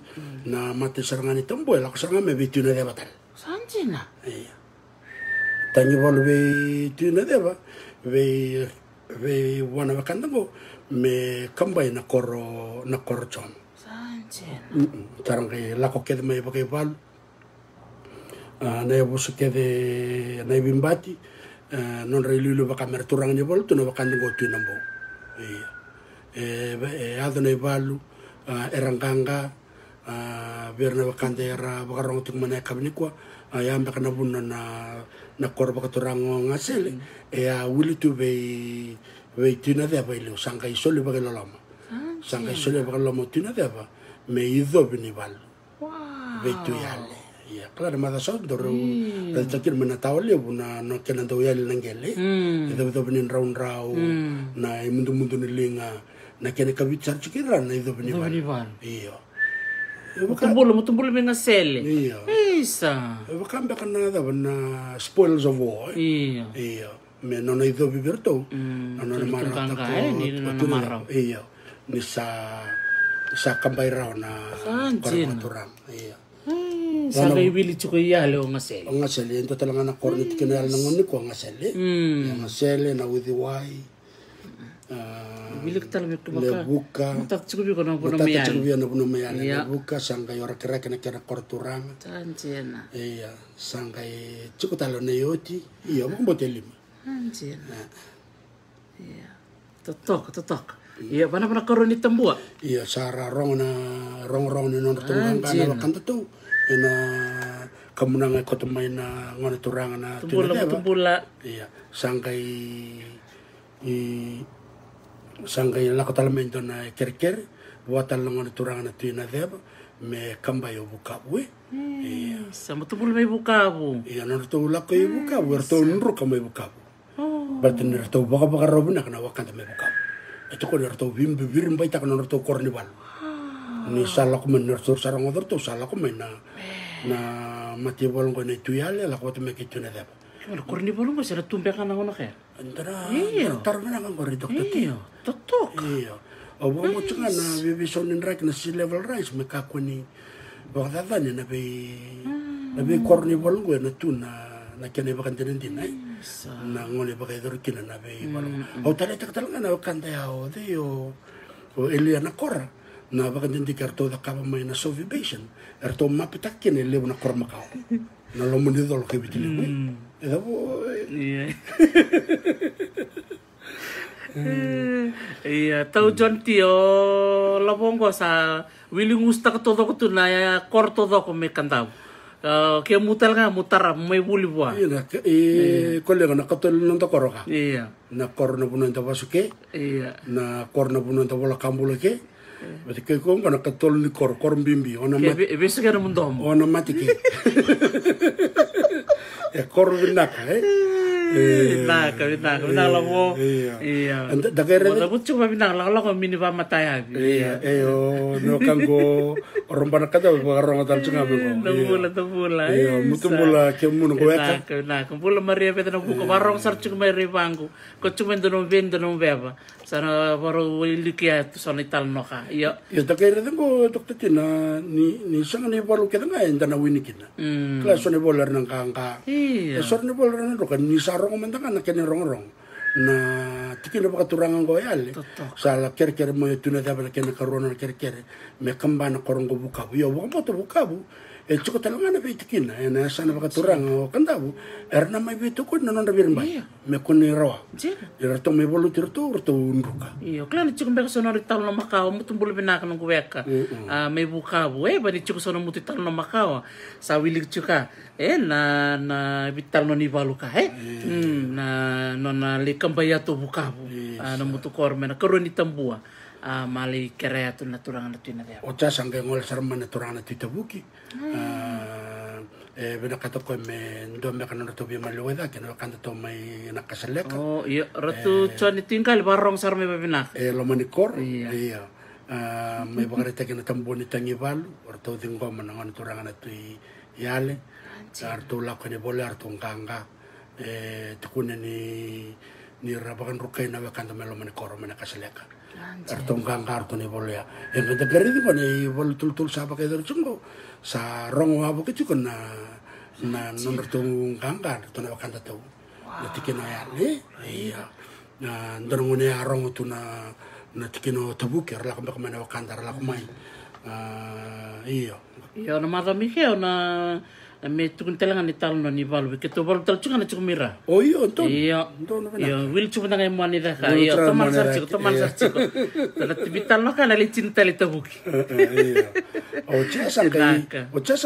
Na mate sarangani tambo laku saranga me be tunade batal. Sanjina. Iya. Tangibal be tunade ba, be wana bakandago me kambay na koro chon. Sanjina. Tarang kay lako kede may bagay bal. Na yabuso kede na ibimbati. Non reilulu baka merturang ni bol tu na bakandago tunambo. Iya. Ado na ibalu eranganga biar na bakande era bakarong tung mana kabnikwa. Ayam baka nabuna na koro baka turango ngasele. Wili tu be tina de ba ilo sangka isole ba lama. Sangka isole ba lama tina de ba me ido binival. Be tu yale. Ya, claro, mada so doro. Da takir mena tawle buna no kenan do yale nangele. Ido benin round na mundu ni linga na kene kabicar cikira na ido binival. Iya. Mutumbul menga sele. Iya. Isa. Bakam ba kana da na spoils of war. Iya. Iya. Me non hai do viverto. Non è marata ko. Iya. Ni sa kambay raw na kormaturang. Iya. Sa kay wili chuko yale o ngasele. O ngasele ento talaga na kornit kinal nangon ni ko ngasele. Ngasele na udiwai. Bilik tal mek Le buka. Mutak chuko bi ko na puno mayal. Mutak chuko na puno mayal. Le buka sangkay ora kira kena korturang. Sanjena. Iya. Sangkay chuko talo na yoti. Iya mo botelim. Anjir. Iya. Totok. Iya, mana koroni tambua? Iya, sara rong ni non tungang kana wakanta tu. Ina kamunanga kotumay na ngona turanga na tumbula. Iya, sangkay lakotalamento na kerker, watal ngona turanga na tuina deba, me kambayo bukabu. Iya. Sama tumbul may bukabu. Iya, non tu lako bukabu, erto nru kamay bukabu. Berarti nerto baka robin na wakanta may bukabu. Ito ko nerto bim bay tak nerto kornival. Ni sala ko men nerto sarang odor to sala ko men na matibol ko na tuyale la ko te me kitu na deba. Wala kornival mo sa tumbe ka na ngono kaya. Andara tarma na kan korito Iya, totok. Iya. Obo mo tsunga na vision in right na sea level rise me ka ko ni bakda na be kornival ko na tuna na kene bakan tenen dinay. Na ngone bakay dor kina na be balong. O tale tak talaga na kanta yao de o Eliana Kora na bakan din di karto da kaba may na Soviet erto mapitak kine lew na korma kao. Na lo munidol ke bitili. Eda bo. Iya. Iya, tau John Tio labongo sa willing gusta ka todo ko na ya korto do ko me kantau. Ke mutal nga mutar may buli bua. Iya, kolega na katol nang takoro ka. Iya. Na korna puno ta basuke. Iya. Na korna puno ta bola kambulo ke. Berarti ke ko na katol ni kor bimbi ona mat. Ke beso ka namun dom. Ona mati ke. Ya kor binaka Binaka labo. Iya. Dagere Wala butsu ba binaka lako mini ba mataya. Iya, no kango orang pada kata orang kata cuma bego. Tabula. Iya, mutu bula kemu no kueka. Na kumpula Maria peta no buka barong sar cuma meri bangu. Ko cuma dono vendo no beba. Sana baru ilikia tu sana ital noka. Iya. Ya dagere dengo dokter tina ni sanga ni baru kita ngai ndana winikina. Kelas ne bolar nang kangka. Iya. Sor ne bolar nang kan ni sarong mentangan kene rong-rong. Na tikina baka turangan ko yale sala kerkere mo tuna dabala kena karona kerkere me kambana korongo bukabu yo wamo to bukabu e chuko talanga na tikina e na sana baka turanga o kandabu erna mai bitu ko non da birmba me koni rawa ira to me bolu tirto urto unduka iyo klan chuko beka sono rital no makao mutum bulu binaka no kuweka me bukabu bani chuko sono mutu tal no makao sa wilik chuka na vital no ni baluka na nona likambaya to bukabu na mutu korme na koroni tambua mali kerea tu na turanga na tina dia o cha sanga ngol sarma na turanga na titabuki bena kata ko me ndo me kana to bi malueda ke no kanta to mai na kasaleka oh iya ratu chani tinggal barong sarme babinak lo manikor iya mai bagareta ke na tamboni tangival orto dingo manangan turanga na tu yale arto la ko ne bole arto nganga tukune ni rabakan rukai na wakanda melo manikor mena kasaleka arto nganga arto ne bole ya beda gari ko ne bol tul saba ke dorchungo sa rongo abo ke na non arto nganga arto na wakanda to na tikina yale iya na ndorongone arongo tu na tikino tabuke la kamba kama na wakanda la kumai iya iya na mata mikeo na me tukun telangan ni talno ni balu ke to balu tal chunga na chukumira oh iya to iya iya wil chupa ngai mani da ka iya toman sarchiko tala tibital no kana li cinta li tabuki iya o chasa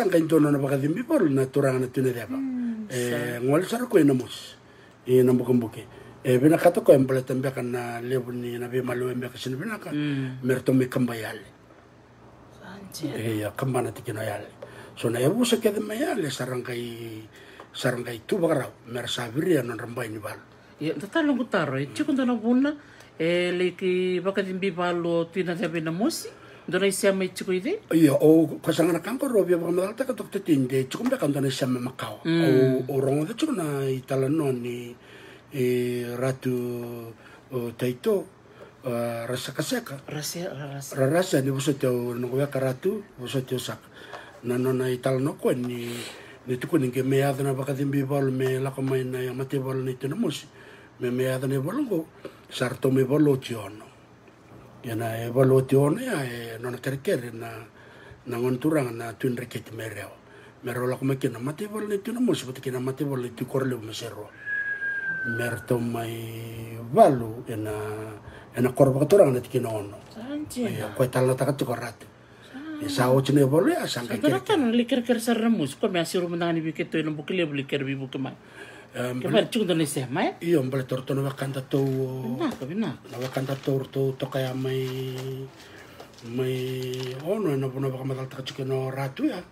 ngai dono na baka dimbi balu na turanga na tune deba ngol sar ko enamos na mbukumbuke bena kato ko embole tembe kana lebu ni na be malu embe kasini bena ka merto me kambayale iya kambana tikino yale so na yabu sa kede mayale sarangkai tu bagarau mersaviri non rambai ni bal ya tatalo gutaro chikon na buna leki bakadimbi balu tina tabe na mosi dona isiama chiko ide iya o kasangana kanko robia bamadal ta katok tinde chikum bekan dona isiama makao o rongo de chuna italano ni ratu taito rasa kaseka rasa ni busotyo nungwe karatu busotyo sak nana ital no ko ni tuko ni ke me adana baka dimbi bol me la ko mai na mate bol ni tenemos me adana bol go sarto me bolo tiono yana e bolo tiono ya non kerker na ngon turang na tun reket mereo mero la ko me ke na mate bol ni tenemos but ke na mate bol ni korle me serro merto mai valu ena korba turang na tikino no ya ko tal na takat ko rat sa o chine bole asang ka kira kan liker sarramus ko me asiru mandani bi keto no bukle liker bi bukma kemer chung don ise mai iyo mbale torto no wakanda to bina na wakanda torto to kaya mai ono na bona baka madal ta chikeno ratu ya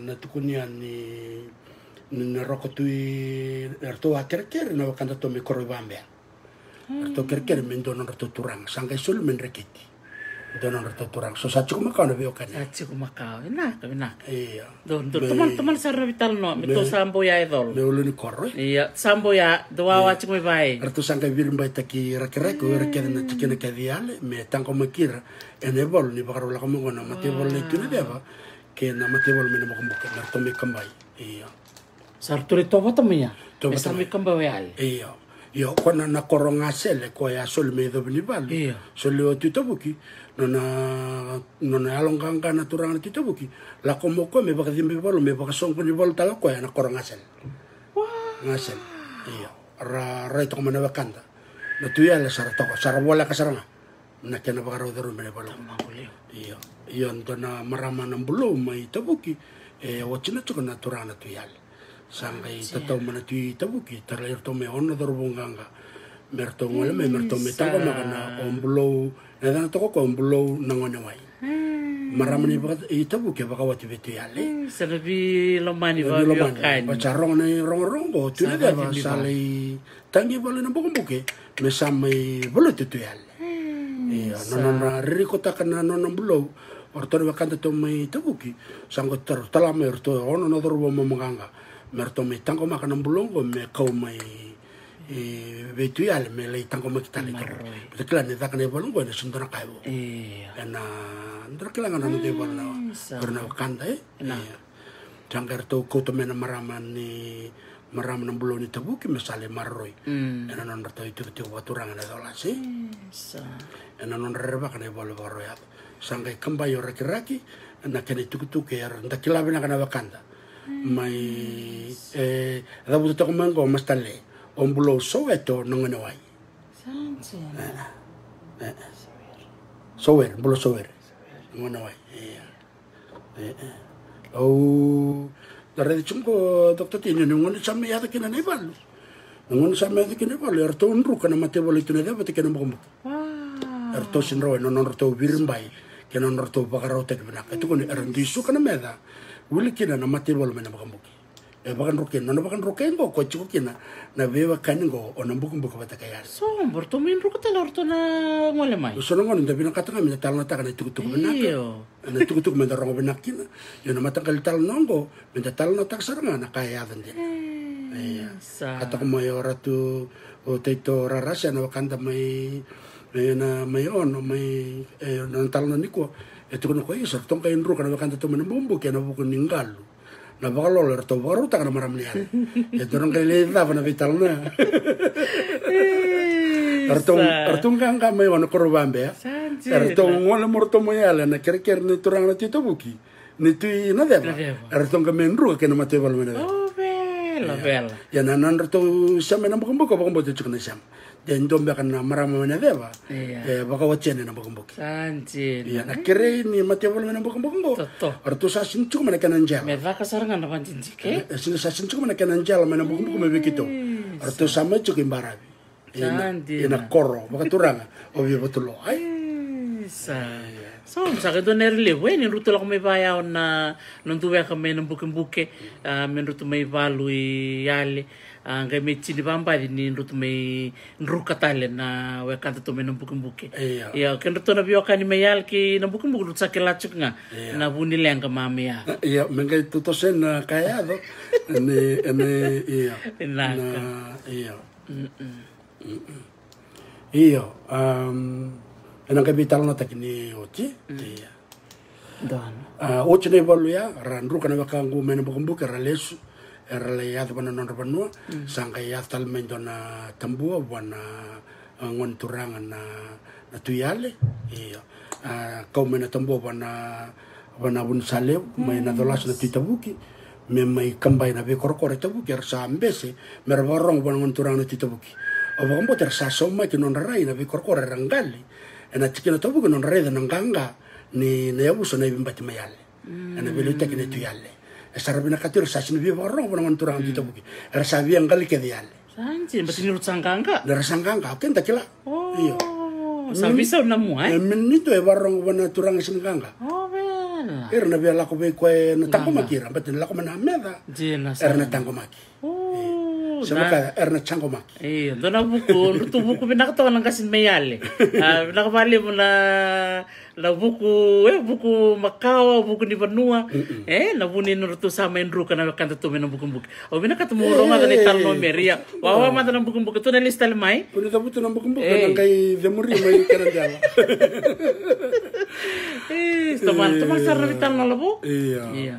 na tukunia ni rokotui erto akerker na wakanda to me korobambe erto kerker men dono erto turang sangkai sul men reketi dono erto turang so sa chiko makao na bio kan chiko makao bina iya don teman sarra vital no mito sambo ya edol me uluni korro iya sambo ya doawa chiko me bai erto sangkai virimba taki rakereko reker na tikena kadiale me tanko makira ene bol ni bakarola komo ngona mate bol ni tuna deba ke na mate bol me na makumbuka na to me kambai iya sarturi toba tamia esa me kamba weal iya yo kona na koronga sele ko ya sol me do bal iya sol o titabuki nona along kanga na turang na titabuki la komo ko me baka dimbe bol me baka song ni bol tala ko ya na koronga sel ngasel iya ra to mana wakanda na tuyala sara toko sara wala kasaranga na kena bakaro daru mene balo iyo na marama ng bulo may tabuki wachina tuko na turana tuyala sangay tataw mana tuy tabuki talayar to me ono daru bonganga merto ngole me merto me tango makana ombulo na toko ko ombulo nangonawai marama ni bakat tabuki bakawati betu yale sarabi lomani ba yokan bacarong na rong go tu na ba sali tangi balo na bukumbuke me samay bulo tu yale na riko takana non bulo orto bakanta to may tabuki sango tala me orto ono na dorbo mamanga merto me tango makana bulo go me kau may betu yale me lay tango makitali to klan ni takane balo go na sundana kayo na ndra kailangan namin tayo na wakanda Jangkar to koto mena maraman ng bulo ni tabuki masali maroy. Non rato itu waturangan na dolasi. Non rerba kana bolo baroy. Sangkay kambayo raki-raki na kani tukutuke nda kilabi na kana wakanda. May dabu to kumango mastale. Ombulo soweto nanganaway. Sower, bulo sower. Nanganaway. Dari chungo doktor tini nungun sampai ada kena nebal, nungun sampai ada kena nebal. Erto unru kena mati balik tu nebal, tapi kena bukan. Erto sinro, non erto birimbai, kena erto bakarau tek benak. Itu kan erdisu kena meda, wili kena mati balik mana bukan. Bahkan roken, non bahkan roken go, kocok kena, na beba kanin go, orang bukan bata kaya. So, bertumin rukut telah orto na ngolemai. So nongon, tapi nak kata kami tal nata kan itu benak. Na tukutuk menda rongo benak kina, yang mata kali tal nongo, menda tal nata saranga na kaya dan dia. Kata kami orang tu, itu rarasya na wakanda mai, na mai on, mai tal naniko, itu kan kau isar, tong kain ruk na wakanda tu menembumbu kena bukan ninggal. Na bakal lo erto baru tak na maram lihat. Itu orang kali leda na vital na. Ertung kan kami wana korban be. Ertung wala morto moyala na kerker ni turang na tito buki. Ni tui na deba. Ertung kami nru kena mate bal mena. Oh bela. Ya nanan erto sama na bukan buka tu cukna sam. Dan dombe kan na maram mena deba. Baka wacene na bukan buki. Sanjin. Ya na kere ni mate bal mena bukan bukan. Erto sasin cuk mana kanan jam. Meva kasarangan na panjin jike. Sini sasin cuk mana kanan jam mana bukan bukan mebekito. Erto sama cuk imbarabi. Ina koro, baka turanga. Obvio betul lo. So, misalnya itu nerle, ni ruto lang may bayaw na nung tuwa kami ng buke-buke, ruto may valui yale, kay may chinibamba din ni ruto may nrukatale na wakanta to may ng buke-buke. Iya, kan ruto na biyo ka ni mayal ki ng buke-buke ruto sa kilachuk nga, na bunileng ka mamaya. Iya, mengkay tutosin na kaya do. Iya. Iya. Iyo, enang kapital na takini ochi. Iya. Dan. Ochi na ibalu ya, ranru kana bakangu mena bukumbuke ralesu, erale ya bana non banua, sangka ya tal mendo na tambua wana ngon turangan na tuyale. Iyo. Kau mena tambua wana bun saleu, mena dolas na titabuki. Memai kambai na be korokore tabuki arsa ambese, merbarong wana ngon turangan na titabuki. Obang boter sa soma ki non rai na bikorkora rangali ena tikina tobu ki non rai da nanganga ni na yabuso na ibimbati mayale ena beluta ki netu yale esarabina katir sa sinu bi barong bonang turang ki tobu ki era sa bi angali ke diale sanji bati ni rutsanganga na rasanganga ken takila iyo sa bisa na mo ai menito e barong bona turang singanga bela era na bi la ko be ko na tango makira batin la ko na meda era na tango maki Sebab erna chango maki. Iya, dona buku, tu buku binakatawa lang kasi mayali. Nakabali mo na buku, buku Macau, buku ni Banua. Nabunin ruto sa main ruka na kanta tu minang buku. O binakatumuro nga ni Talno Meria. Wawa mata ng buku tu na lista limay. Puni tabu tu ng buku nang kay Demuri may kanadala. Teman sarang Talno labo. Iya.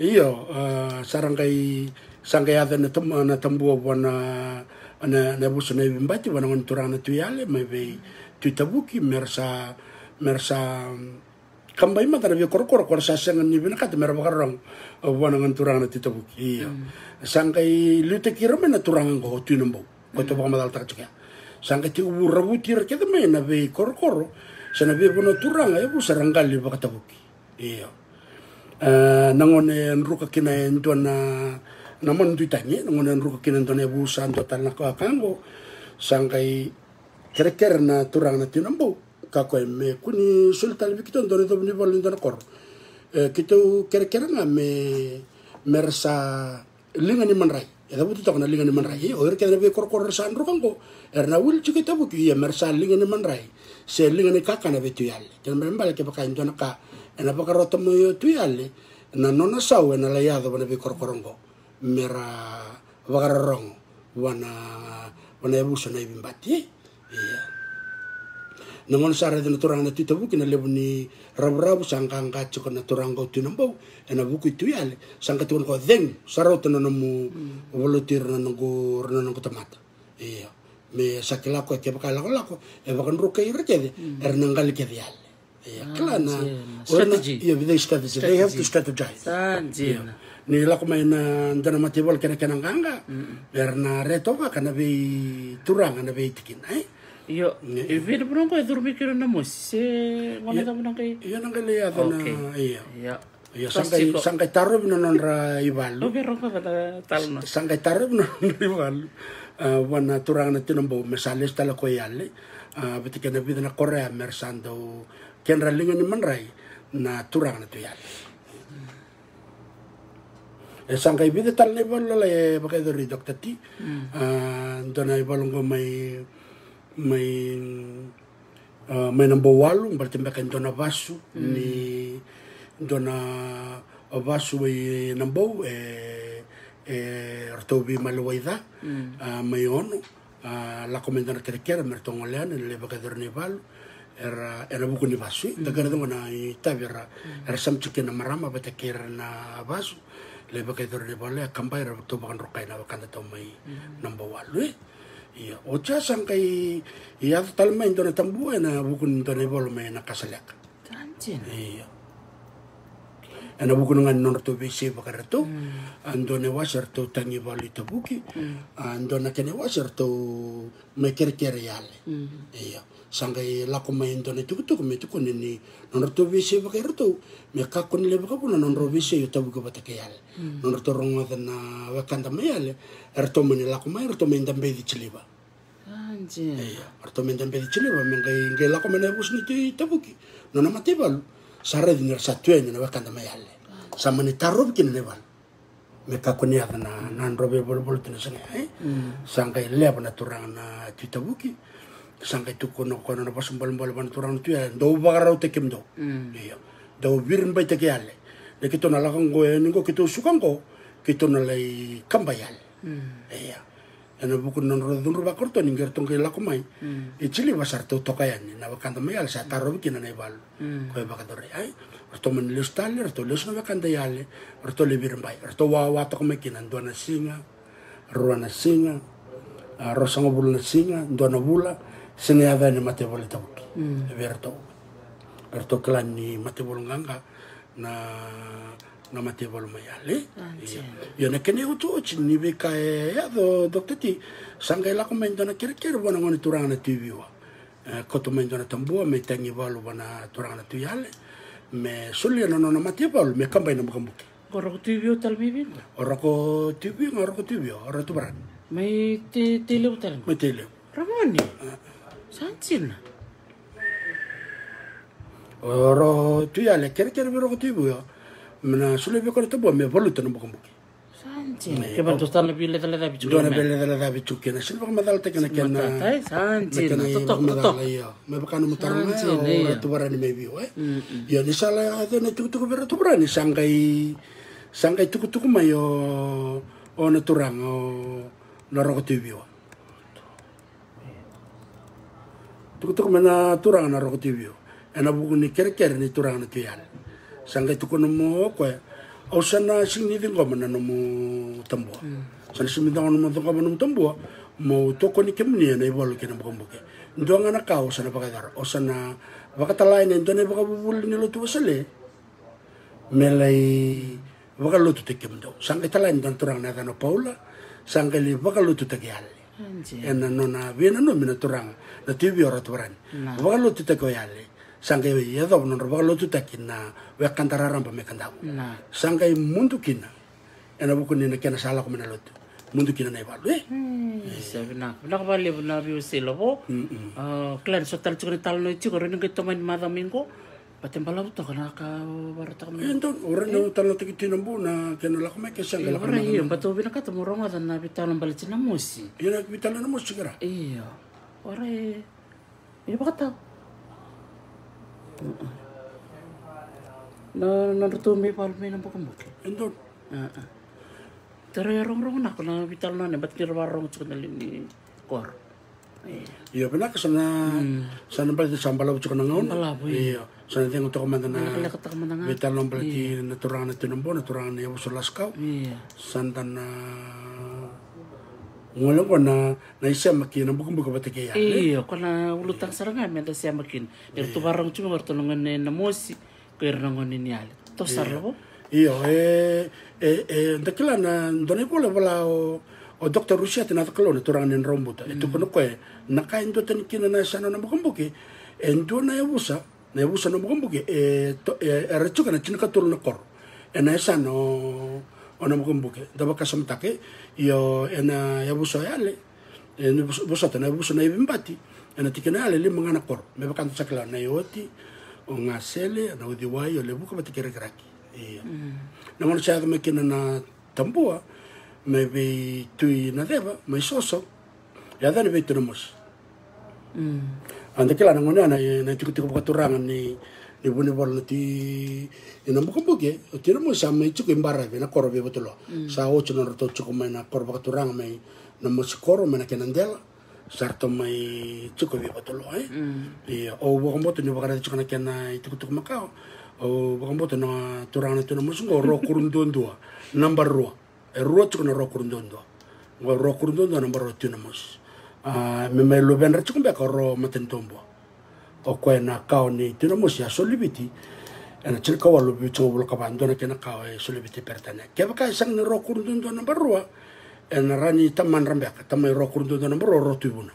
Iyo, sarang kay sangkay ada na tambua wana na buso na ibimbati wana ngon turang na tuyale may be tutabuki mersa kambay mata na bi korokoro sa sengan ni binakat mer bakarang wana ngon turang na tutabuki iya sangkay lute kirame na turang ko tunambo ko to baka madal takchika sangka ti ubura butir kita main na be koro sana be bono turanga ya bu sarangali bakatabuki iya nangone nruka kina entona naman duitanye nangone nruka kina entona bu santo tanah ko akango sangkai kira-kira na turang na tinambo kako me kuni sultan bikiton done to ni bolin dona kor kita kira-kira nga me mersa lingani manrai ya butu to na lingani manrai o kira be kor san rukango erna wil cikita buki ya mersa lingani manrai se lingani kakana betu yalle kan mbale ke baka indona ka ena baka roto mo yo tu yalle na nona saw na la yado bana be kor korongo mera baka rong wana buso na ibimbati iya nangon sare de turang na tita buki na lebuni rabu sangka cuko na turang ko tinambo ena buku itu yale sangka tukon ko deng sarot na namu volotir na nango tamata iya me sakila ko ke bakala ko e bakan ruke irkede ernangal ke yale iya klana strategy iya video strategy they have to strategize sanjina ni la kuma ina ndana matibol kena nganga berna reto ka kana be turang na be tikin yo e vede bronco e dormi kiro na mo se ngona ta bronco iya nang kali ya na iya ya sangkai taruh na nonra ibalu lo vero ka talno sangkai taruh na ibalu wana turang na tinombo mesales tala ko yalle betika na bida na korea mersando kenra linga ni manrai na turang na to yalle sangkai bida tal ne bol la bakay do ridok tati dona ibalongo may number walu berarti makan dona basu ni dona basu number artobi maluwaida may ono la komendana kira mertongolean le bakador nival era buku ni basu dagar dong na tabira era samchuke na marama batakira na basu le bakador nival kampai era to bakan rokai na bakan to may number walu iya ocha sangkai iya talma indona tambu na bukun indona bol me na kasalak tanjin iya ana bukun ngan non to bisi bakar to andone wasar to tangi bali to buki andona kene wasar to me kerker yale iya sangkai lako me indona tu me tu ni non to bisi bakar to me kakon le bakar non ro bisi yo tabu ko batake yale non to rongo na wakanda me yale erto me lako me erto me ndambe di chiliba iya erto me ndambe di chiliba me ngai lako me bus ni tabuki non matibal sare di ner satuen na wakanda me yale sama ni tarob kin lebal me kakon ya na nan robe bol tin sanga sangkai le na turang na titabuki sangkai tu kono na pas bol ban turang tu ya do bagara te kemdo iya do virin bay te yale de kito na lakang go ningo kito sukan ko kito na lay kambayal iya ana bukun non rodun ruba korto ninger tong kay lakumay ichili basar to tokayan na bakanda mayal sa tarob kin na ibal ko bakadore ay orto man listal orto los na bakanda yale orto levirin bay orto wawa to kumay kinan do na singa ruana singa rosango bul na singa do na bula singa ni mate bol tabuki verto orto klan ni mate bol nganga na mate bol mayale yo na kene uto ni be kae ya do doktati sangay la komendo na kira bona ngoni turang na tv wa koto mendo na tambua me tangi bol bona turang na tuyale me sulia no mate bol me kambay na makambuki Ora ko tv tal bibin ora ko tv ora tu beran may tele tal me tele ramoni sanjin ora tuyale kira biro ko tv ya mena sulle be ko to bo me voluto no makambuki sanjin ke bantu stan lebih le bicu dona belle da bicu kena silva madal te kena sanjin to me bakano mutarma ora tu barani me bio ya ni sala de ne tu bero tu barani sangkai tu mayo ona turang no ro tu bio tu mena turang na ro tu bio ena buku ni kere ni turang na tuyal sangkai tu kono mo ko o sana sini dingo mana no mo tambo sana sini dingo no mo tambo mo to ko ni kemni na ibol ke na buke ndo ngana ka o sana bakadar o sana bakatala ni ndo ne bakabul ni lo tu sele melai bakalutu te kemdo sangkai tala ni turang na no paula sangkai li bakalutu te gyal Anjir. ena nona vena no mina turanga na tivi ora turan valo tu te ko yale sangai ya do non valo tu te kina we kantarara pa me kandau Na. sangai mundu kina ena buku ni kena sala ko mina lotu mundu kina na valo Sabi na. Nakabali na rio sila po. Klan so tal chukuri tal no chukuri nung kito man madamingo. Patin pala ito ka nakabarata kami. ento ora no tal te kitina bu na kena la ko me ke sangai la ko Ora iyo bato bina ka tumurong adan na bitaw ng balit na musi. ina vitala na mo sigara Iyo. Ora iyo ba kataw? Narutumi pa almay ng bukambuki. ento Pero rong na ako na vital na ba't kirawarong tsuk na ni Kor. iya pena ka sana balik sambala bu na ngaon Malabo iya sana tengo to komanda na Nakalakat ako man nga. vital no balik na turanga na tinambo na turanga na yabuso laskaw Iya. santan na ngolo ko na isa makina bukan buka batike ya Iyo, kana ulutang saranga meda siya makin. Pero tubarang cuma kartulungan na mosi kaya nangon ni ali. To sarlo. iyo dakila na doni ko la wala o doktor Rusia tina taklo na turanga ni rombuta ito kono ko nakain do tan kina na sana na bukan buki endo na yabusa na bukan buki rechu kana china katul na kor na isa no ona bukan buki daba kasam take iyo ena yabusa yale ena busa tana yabusa na ibimbati ena tikina yale li mangana kor me bakan sakla na yoti o ngasele na udiwai o le buka batikere kraki iya na mo siya me kina na tambua me be tui na deva me soso ya dane be tunamos anda kila na ngona na tikutik bukaturangan ni buni bol na ti ina mo kumbuge o tira mo sa me chuko imbara be na koro be botulo sa ocho na roto chuko me na koro bukaturangan me na mo sikoro me na kinandela sarto may chuko be botulo iya o bukamboto ni bakara chuko na kena tikutik makao o bukamboto na turangan na tunamos ngo ro kurundondua number ro rua chuko na ro kurundondua ngo ro kurundondua number ro tunamos me me lo ben chuko be koro matentombo o koe na kao ni tino mo sia solibiti ena chirka walu bi chuo bulu kabando na kena kao e solibiti pertane keba kai sang ni ro kurundun do number rua ena rani taman rambeka tamai ro kurundun do number ro tubuna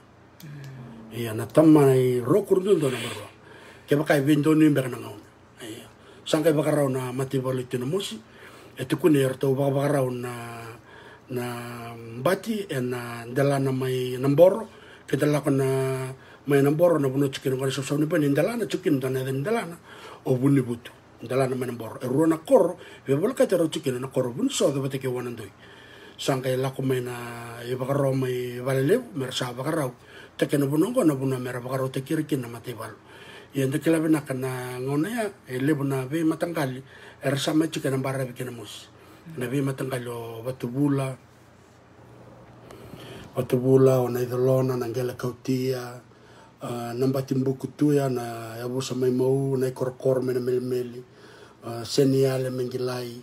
iya na tamai ro kurundun do number rua keba kai vindo ni mbeka na ngauna iya sangkai bakarau na mati bolu tino mo si etu kuni erto bakarau na bati ena dalana mai namboro kita lakukan na may namboro na buno chikin ko so ni pa nindalana chikin ta na nindalana o bunni butu nindalana may namboro e ruona koro e bol ka tero chikin na koro bun so da batike wanandoy sangkay la ko may na e bakaro may valelew mersa bakaraw take na buno ko na buno mera bakaraw te kirikin na matibal yan de kilabe na kana ngona ya e lebo na be matangkali e rasa may chikin na bara bikin mus na be matangkali o batubula o na idolona na ngela kautia namba timbuku tuya na yabu sa may mau na ikorkor na meli seniale mengilai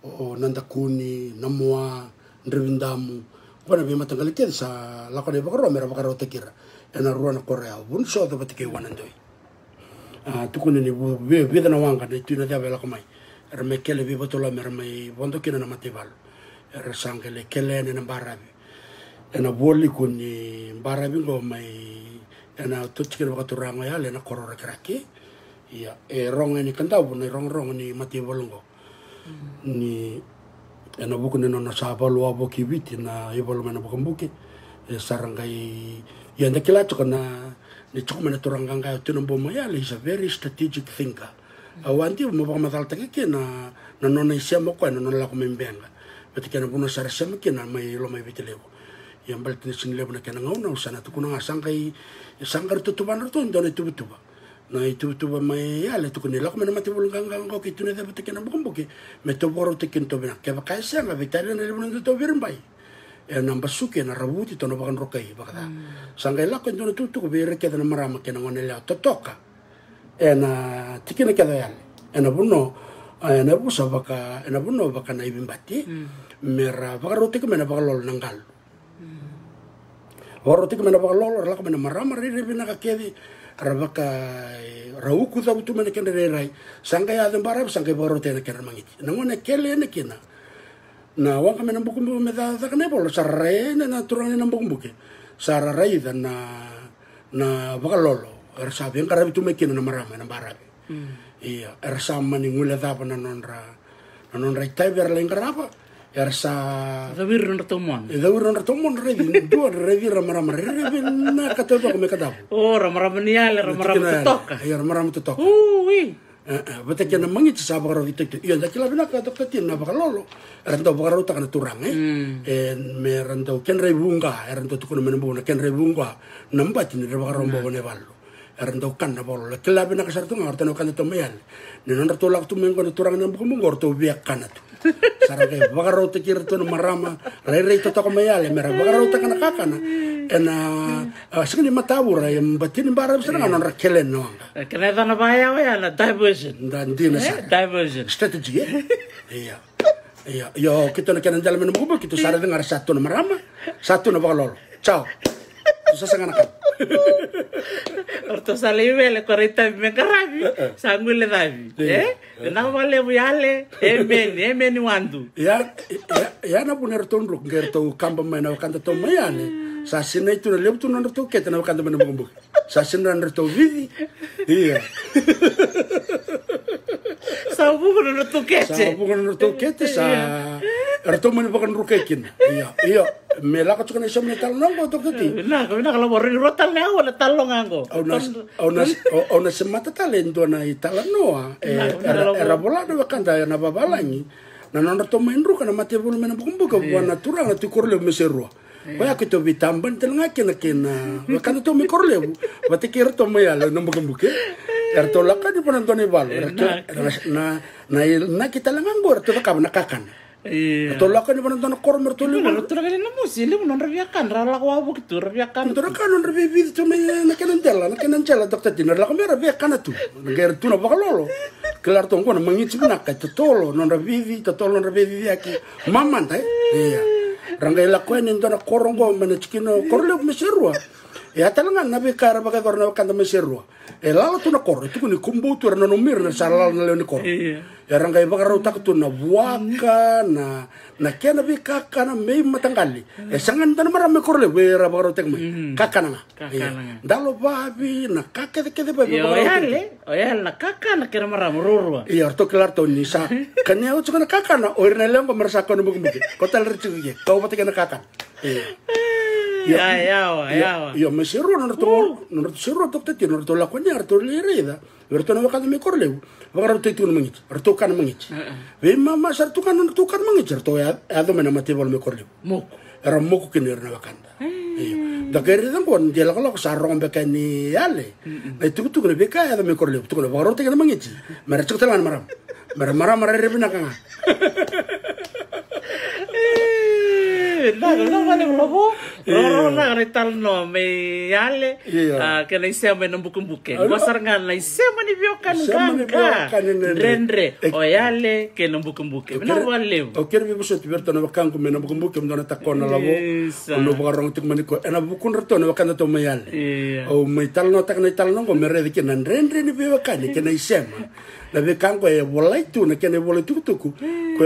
o nandakuni namua ndrivindamu wana bi matanggali ken sa lakone bakaro mera bakaro tekira ena ruana korea bun so da batike wanandoi tukuni ni bu na wanga de tuna da bela komai er me kele bi botola mera mai bondo kina na matibal er sangele kele na barabi ena boli kuni barabi go mai ena tutsikir bakaturanga ya lena korora kraki ya rong ni kandau ni rong ni mati bolongo ni ena buku ni nona saba lua boki biti na ibolo mena bukambuki sarangai ya ndakila tukana ni chukuma na turanga ngai tunombo moya is a very strategic thinker awanti mo ba matal take na nona isemo ko na nona la ko membenga betika na buno sara sema kina mai lo mai bitilego yang balik ni single na kena ngauna usana tu kuna sangkai sangkar tutuban rto ndone tubutuba na tubutuba mai ale tu kunila ko mena mati bulgang ko kitu na dapat kena bukumbuki meto boro tekin to bina keba kaisa nga vitalian na libon to birmbai e namba suke na rabuti to no bakan rokai bakata sangkai la ko ndone tutu ko bere keda na marama kena ngonela totoka e na tikina keda yale e na bunno na busa baka na bunno baka na ibimbati mera baka rote ko mena baka lol nanggal Waratik mana bakal lolor lah mana marama riri bina kakedi rabaka rauku tahu tu mana kena rerai sangkai ada barab sangkai baru tena kena mangit nangone kele ne kena na wang kami nambukum meda tak ne bol sarre na turang ne nambukum buke sara raida na bakalolo ersa bien karabi tu mekin na marama na barabi iya ersa mani ngule dapa na nonra itai ver len karapa ersa Davir na tomon. Davir na tomon revi dua revi marama revi na katoto ko mekadapo Oh, ramara niale, ramara tutoka. iya ramara tutoka Ui. Bete kena mangit sa bakaro itu iya da kila bina ka dokter tin na bakalolo rando bakaro ta kana turang me rando ken rebunga rando tukuna menembuna ken rebunga namba tin bakaro mbo ne ballo rando kan na bolo kila bina ka sartu ngarta no kan to meyal ne non to lak tu mengo turang na buku mongor to biak kanatu sarang ke bakaro te kirto no marama rere to to meyal me bakaro ta kana kakana ena sikini matabura yang batin barab serang non rakelen no Kena na baya na diversion. dan dina sa Diversion. strategi iya iya yo kita nak kena jalan minum bubuk kita sara dengar satu na marama satu na bakalolo ciao susah sangat nak Orto salive le korita me karabi. Sangule davi. Na vale viale. Emeni wandu. ya na puner tondro ngerto kamba mena kanta to mayane sa sinai tu na lebu tu na to keta na kanta minum bubuk sa sinai na to vidi iya Sabu na tukete. sa bukan na to kete sa erto mena bukan rukekin iya mela ka tukana isam netal nongo to keti Na kalau borri rotal na wala talong ango. au na semata talento na itala noa era volado wakanda na babalangi na nona to menru kana mate bulu mena bukumbuka wana turang na tukorle meserua Kaya kita bitamban telanga kena wakanda to me korle bate kira to me ala no bukumbuke erto laka di panantoni balo na kita langang gor to ka na kakan to laka di panantoni kormer to le Tu lagi na musi, le non rabiakan, rala ko abu gitu, rabiakan. to ka non revi to me na kenantela dokter dinner la kamera be kana tu ger tu na bakalolo kelar to ngona mangit nak to tolo non revi aki maman tai iya rangai la ko nen dona korongo mena chikino korle meserua ya talangan nabi kara baga korna kanda meserua lalo tu na kor tu ni kumbu tu na nomir na salal na leoni kor ya rangai baga rauta tu na waka na kena bi kakana mei matanggali sangan tan marame korle wera baga rauta me kakana dalo babi na kakede babi Oyale na kakana kira maram rurua. iya to kelar to ni sa kanya ucu kana kakana oirna lengo merasa kono buku kota lerci ye kau pati kana kakan Ya. Yo me sirro non sirro dokter ti non to la konya to lerida verto na wakada me korleu wakada to tu mangit arto kan mangit ve mama sar tu kan mangit to ya ado mena mate bol me korleu Moko. era moko kiner na wakanda da gere dan kon dia la ko sarong be kan ni ale na tu ne beka ado me korleu tu ko wakada to kan mangit mera chukta lan maram rebina kan No vale lobo. Na retal no me ale. Que na isia me no bukumbuke. Wasar nga na isia mani biokan ka. Rendre. Oyale que no bukumbuke. No vale. O ker vi buso tiberto na wakangu me no bukumbuke mo na takona labo. No bukarong tik maniko. Ena bukun reto na wakanda to mayale. O me tal no tak na tal no ko me redi ke nan rendre ni biokan ke na isia ma. La bekango e volai tu na kene volai tu ko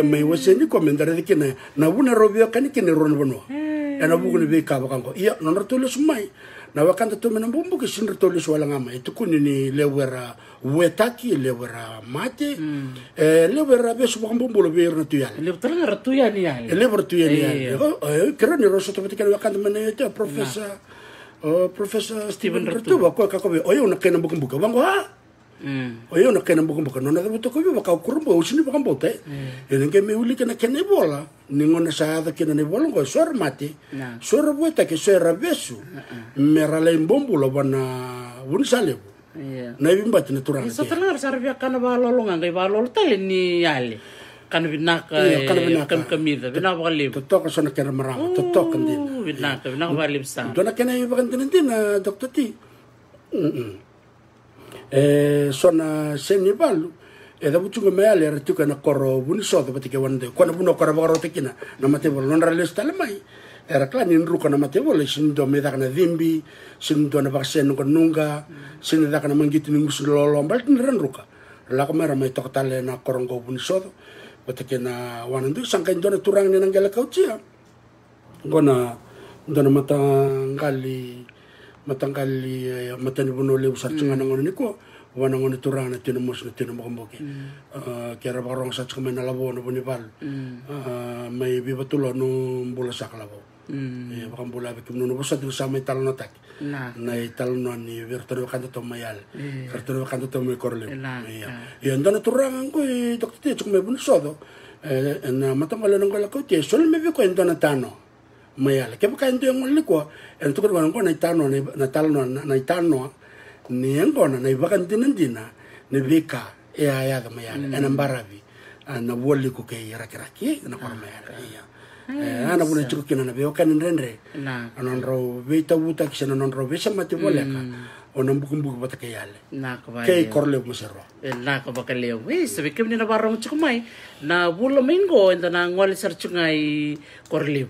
me waseni ko mendare de kene na buna robio kan kene ron bono ana buku ni beka bakango iya non rtole sumai na wakanda to mena bumbu ke sin rtole wala ngama itu kuni ni lewera wetaki lewera mate lewera besu bumbu lo ber na tuyal Le tala ratuya ni ale. lewera tuyal ya kero ni roso to tikana wakanda mena ya professor Steven Rtuba ko ka ko oyo na kene buku bango ha oyo na kena bukan nona da buto ko bi baka kurumbo usini baka bote enen ke me uli kena kene bola ningona sa da kena ne bola ko sor mati sor bota ke sor besu mera le mbombo lo bana unsale na bimba tene turang So tala sarvia kana ba lolo ngai ba lolo tale ni ale kana binaka kan kamida binaka le to ka sona kena marama to kan din binaka ba libsa dona kena i bakan tin doktor ti sona seni balu da butu me ale retu kana koro buni so da batike wande kona buno kora bagaro tekina na mate bol non rale stale mai era klani nru kana mate bol sin do me da kana dimbi sin do na baksen ko nunga sin da kana mangiti ni musul lolo mbal tin ran ruka la ko mera mai to tale na korongo buni so batike na wanandu sangkan do na turang ni nangela kaucia gona ndana matanggali matani bono le usarcunga nangono niko wana ngone turana tino mos na tino mokomboke kera barong sa tsuma na labo no bonibal may bibatulo no bola saklabo bakam bola bekim no bosa tu sama italno tak na italno ni vertoro kanto to mayal vertoro kanto to may korle ya ndana turanga ko dokte tsuma bono sodo na matamala ng kala ko tie sol me ko ndana tano mayal ke baka ndo ngol ko en to ko na itano na talno na itano ni ngona na ibakan tinandina ni bika ya ga mayal en ambaravi na woli ko ke rakiraki na ko mayal ya ana bune chuko kina na be kan renre anon ro vita buta kisana non ro vesa mati boleka onon bukumbuku bata ke yale ke korle musero na ko bakale we sabi kemni na barong chuko mai na bulo mingo en na ngwali sarchungai korle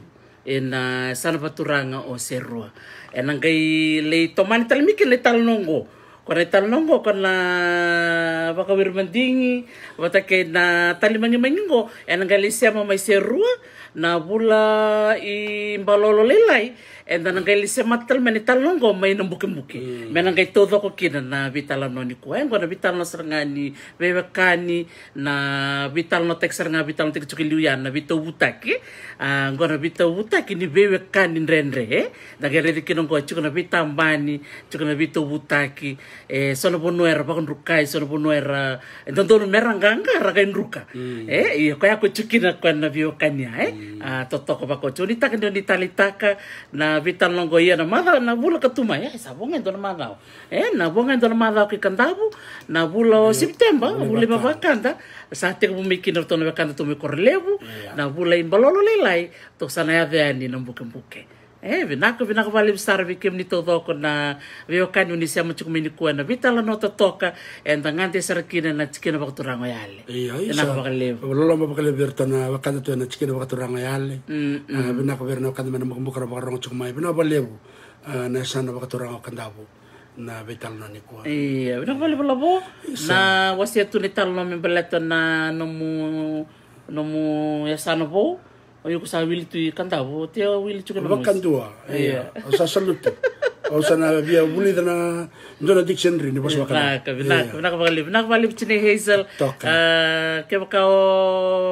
en sana paturanga o serua en ngai le tomani talmiki le talnongo kona talnongo kona baka wirmandingi bata ke na talimangi mangingo en ngai le siama mai serua na bula I balolo lelai en dan ngai le siama talmani talnongo mai nambuki men ngai todo ko kina na vitalano ni ko en kona vitalno serngani bebekani na vitalno texeranga vitalno tek chukiliuyan na vito butaki ngona vita utaki ni bewe kani renre da gere kino ko chukuna vita mbani chukuna vita utaki sono bonoera bakon rukai sono bonoera ndondo meranganga raga nruka iyo ko yako chukina kwa na bio kanya totoko bako chuni taka ndo ditalitaka na vita longo ia na mada na bula katuma sabonga ndo na mada na bonga ndo na mada ki kandabu na bula September bula mabakanda sa te ko mikino to na bakanda to me korlebu na bula imbalolo lelai to sana ya veani na mbuke vinako vale besar vikem ni todo ko na viokan ni siamo chukumini ko na vitala no toka en ngante sarakina na chikina bakturango yale na bakale lolo bakale bertana wakanda to na chikina bakturango yale vinako verno kanda mena mbuka bakarong chukumai vina balebu na sana bakturango kandabu na vitala no ni ko vinako vale labo na wasiatu ni talno membeleta na nomu yasano bo Oyo ko sa wili tu kandabu te wili chuka na bakandua o sa saluto o sa na via buli na ndona dictionary ni bosa wakana vinaka vale chine Hazel ke baka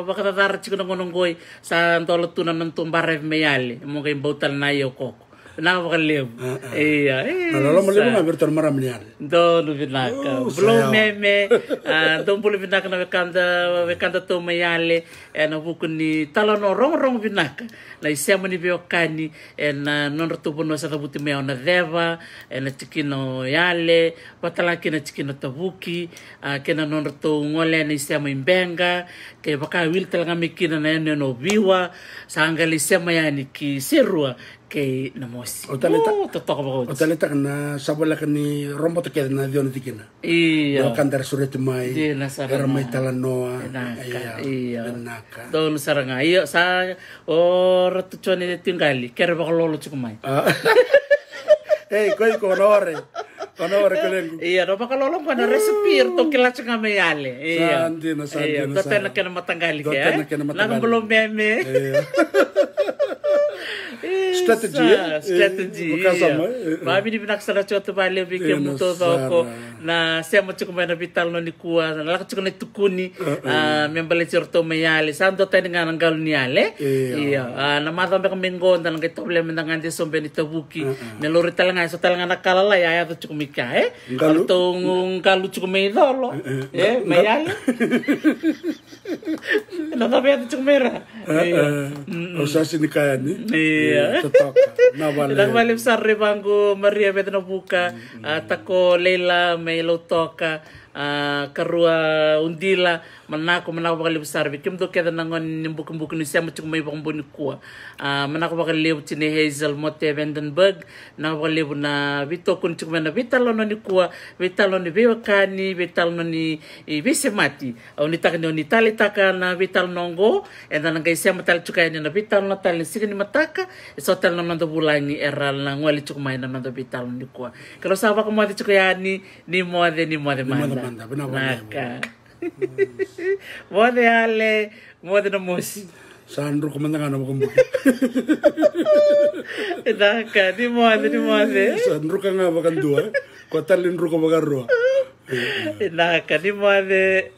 baka dar chuka ngongoi sa ndolo tuna nantumbare meyale mo kay botal na yo koko vinaka bakale lolo mo lebo na bertor maramnial do vinaka blo meme don bulu vinaka na vekanda to meyale na bukuni talano rong vinaka na isema ni beokani na non rotubono sa tabuti meo na deva na tikino yale patalaki na tikino tabuki kena non rotu ngole na isema imbenga ke baka wil talanga mikina na no biwa sa angali isema yani ki serua ke namosi otaleta kana sabola kani rombo te keda na dion tikina no kandar suret mai era mai talanoa naka don saranga iyo sa ratu chone de tingali kere bakololo chukumai koi konore kolengu no bakololo kana resepir to kila chunga meyale sandina totena kena matangali ke na belum meme strategy babi ni binaksara choto bale bike muto ko na sema chukumai na vital no nikua na laka chukuna tukuni membale chorto meyale santo tani ngana ngal niale na madam be mingo dan ngai problem ndangan de sombe ni tabuki ne lori talanga so talanga nakalala ya to chukumika to ngalu chukumai dolo meyale na tabe chukumera o sa sinikani na vale sarre bango Maria Bedna buka tako Leila Melo toka karua undila manako bakal besar bikim do keda nangon buku ni siamo chukumai bakamboni kuwa manako bakal lebu chine Hazel Mote Vandenberg na bakal lebu na vito kun chukumai na vitalo no ni kuwa vitalo ni bewakani vitalo ni visemati au ni takani ni tali taka na vital nongo enda ngai siamo tali chukai na vital na tali sigani mataka so tali na ndo bulangi eral na ngwali chukumai na ndo vital ni kuwa kalau sawa ko mati chukayani ni mode manda naka mode ale mode no mosi Sandro kumandangana makumbuki. Inaka, di mo ade. Sandro ka nga bakandua. Kotalin ro ko bagarro. Inaka, di mo ade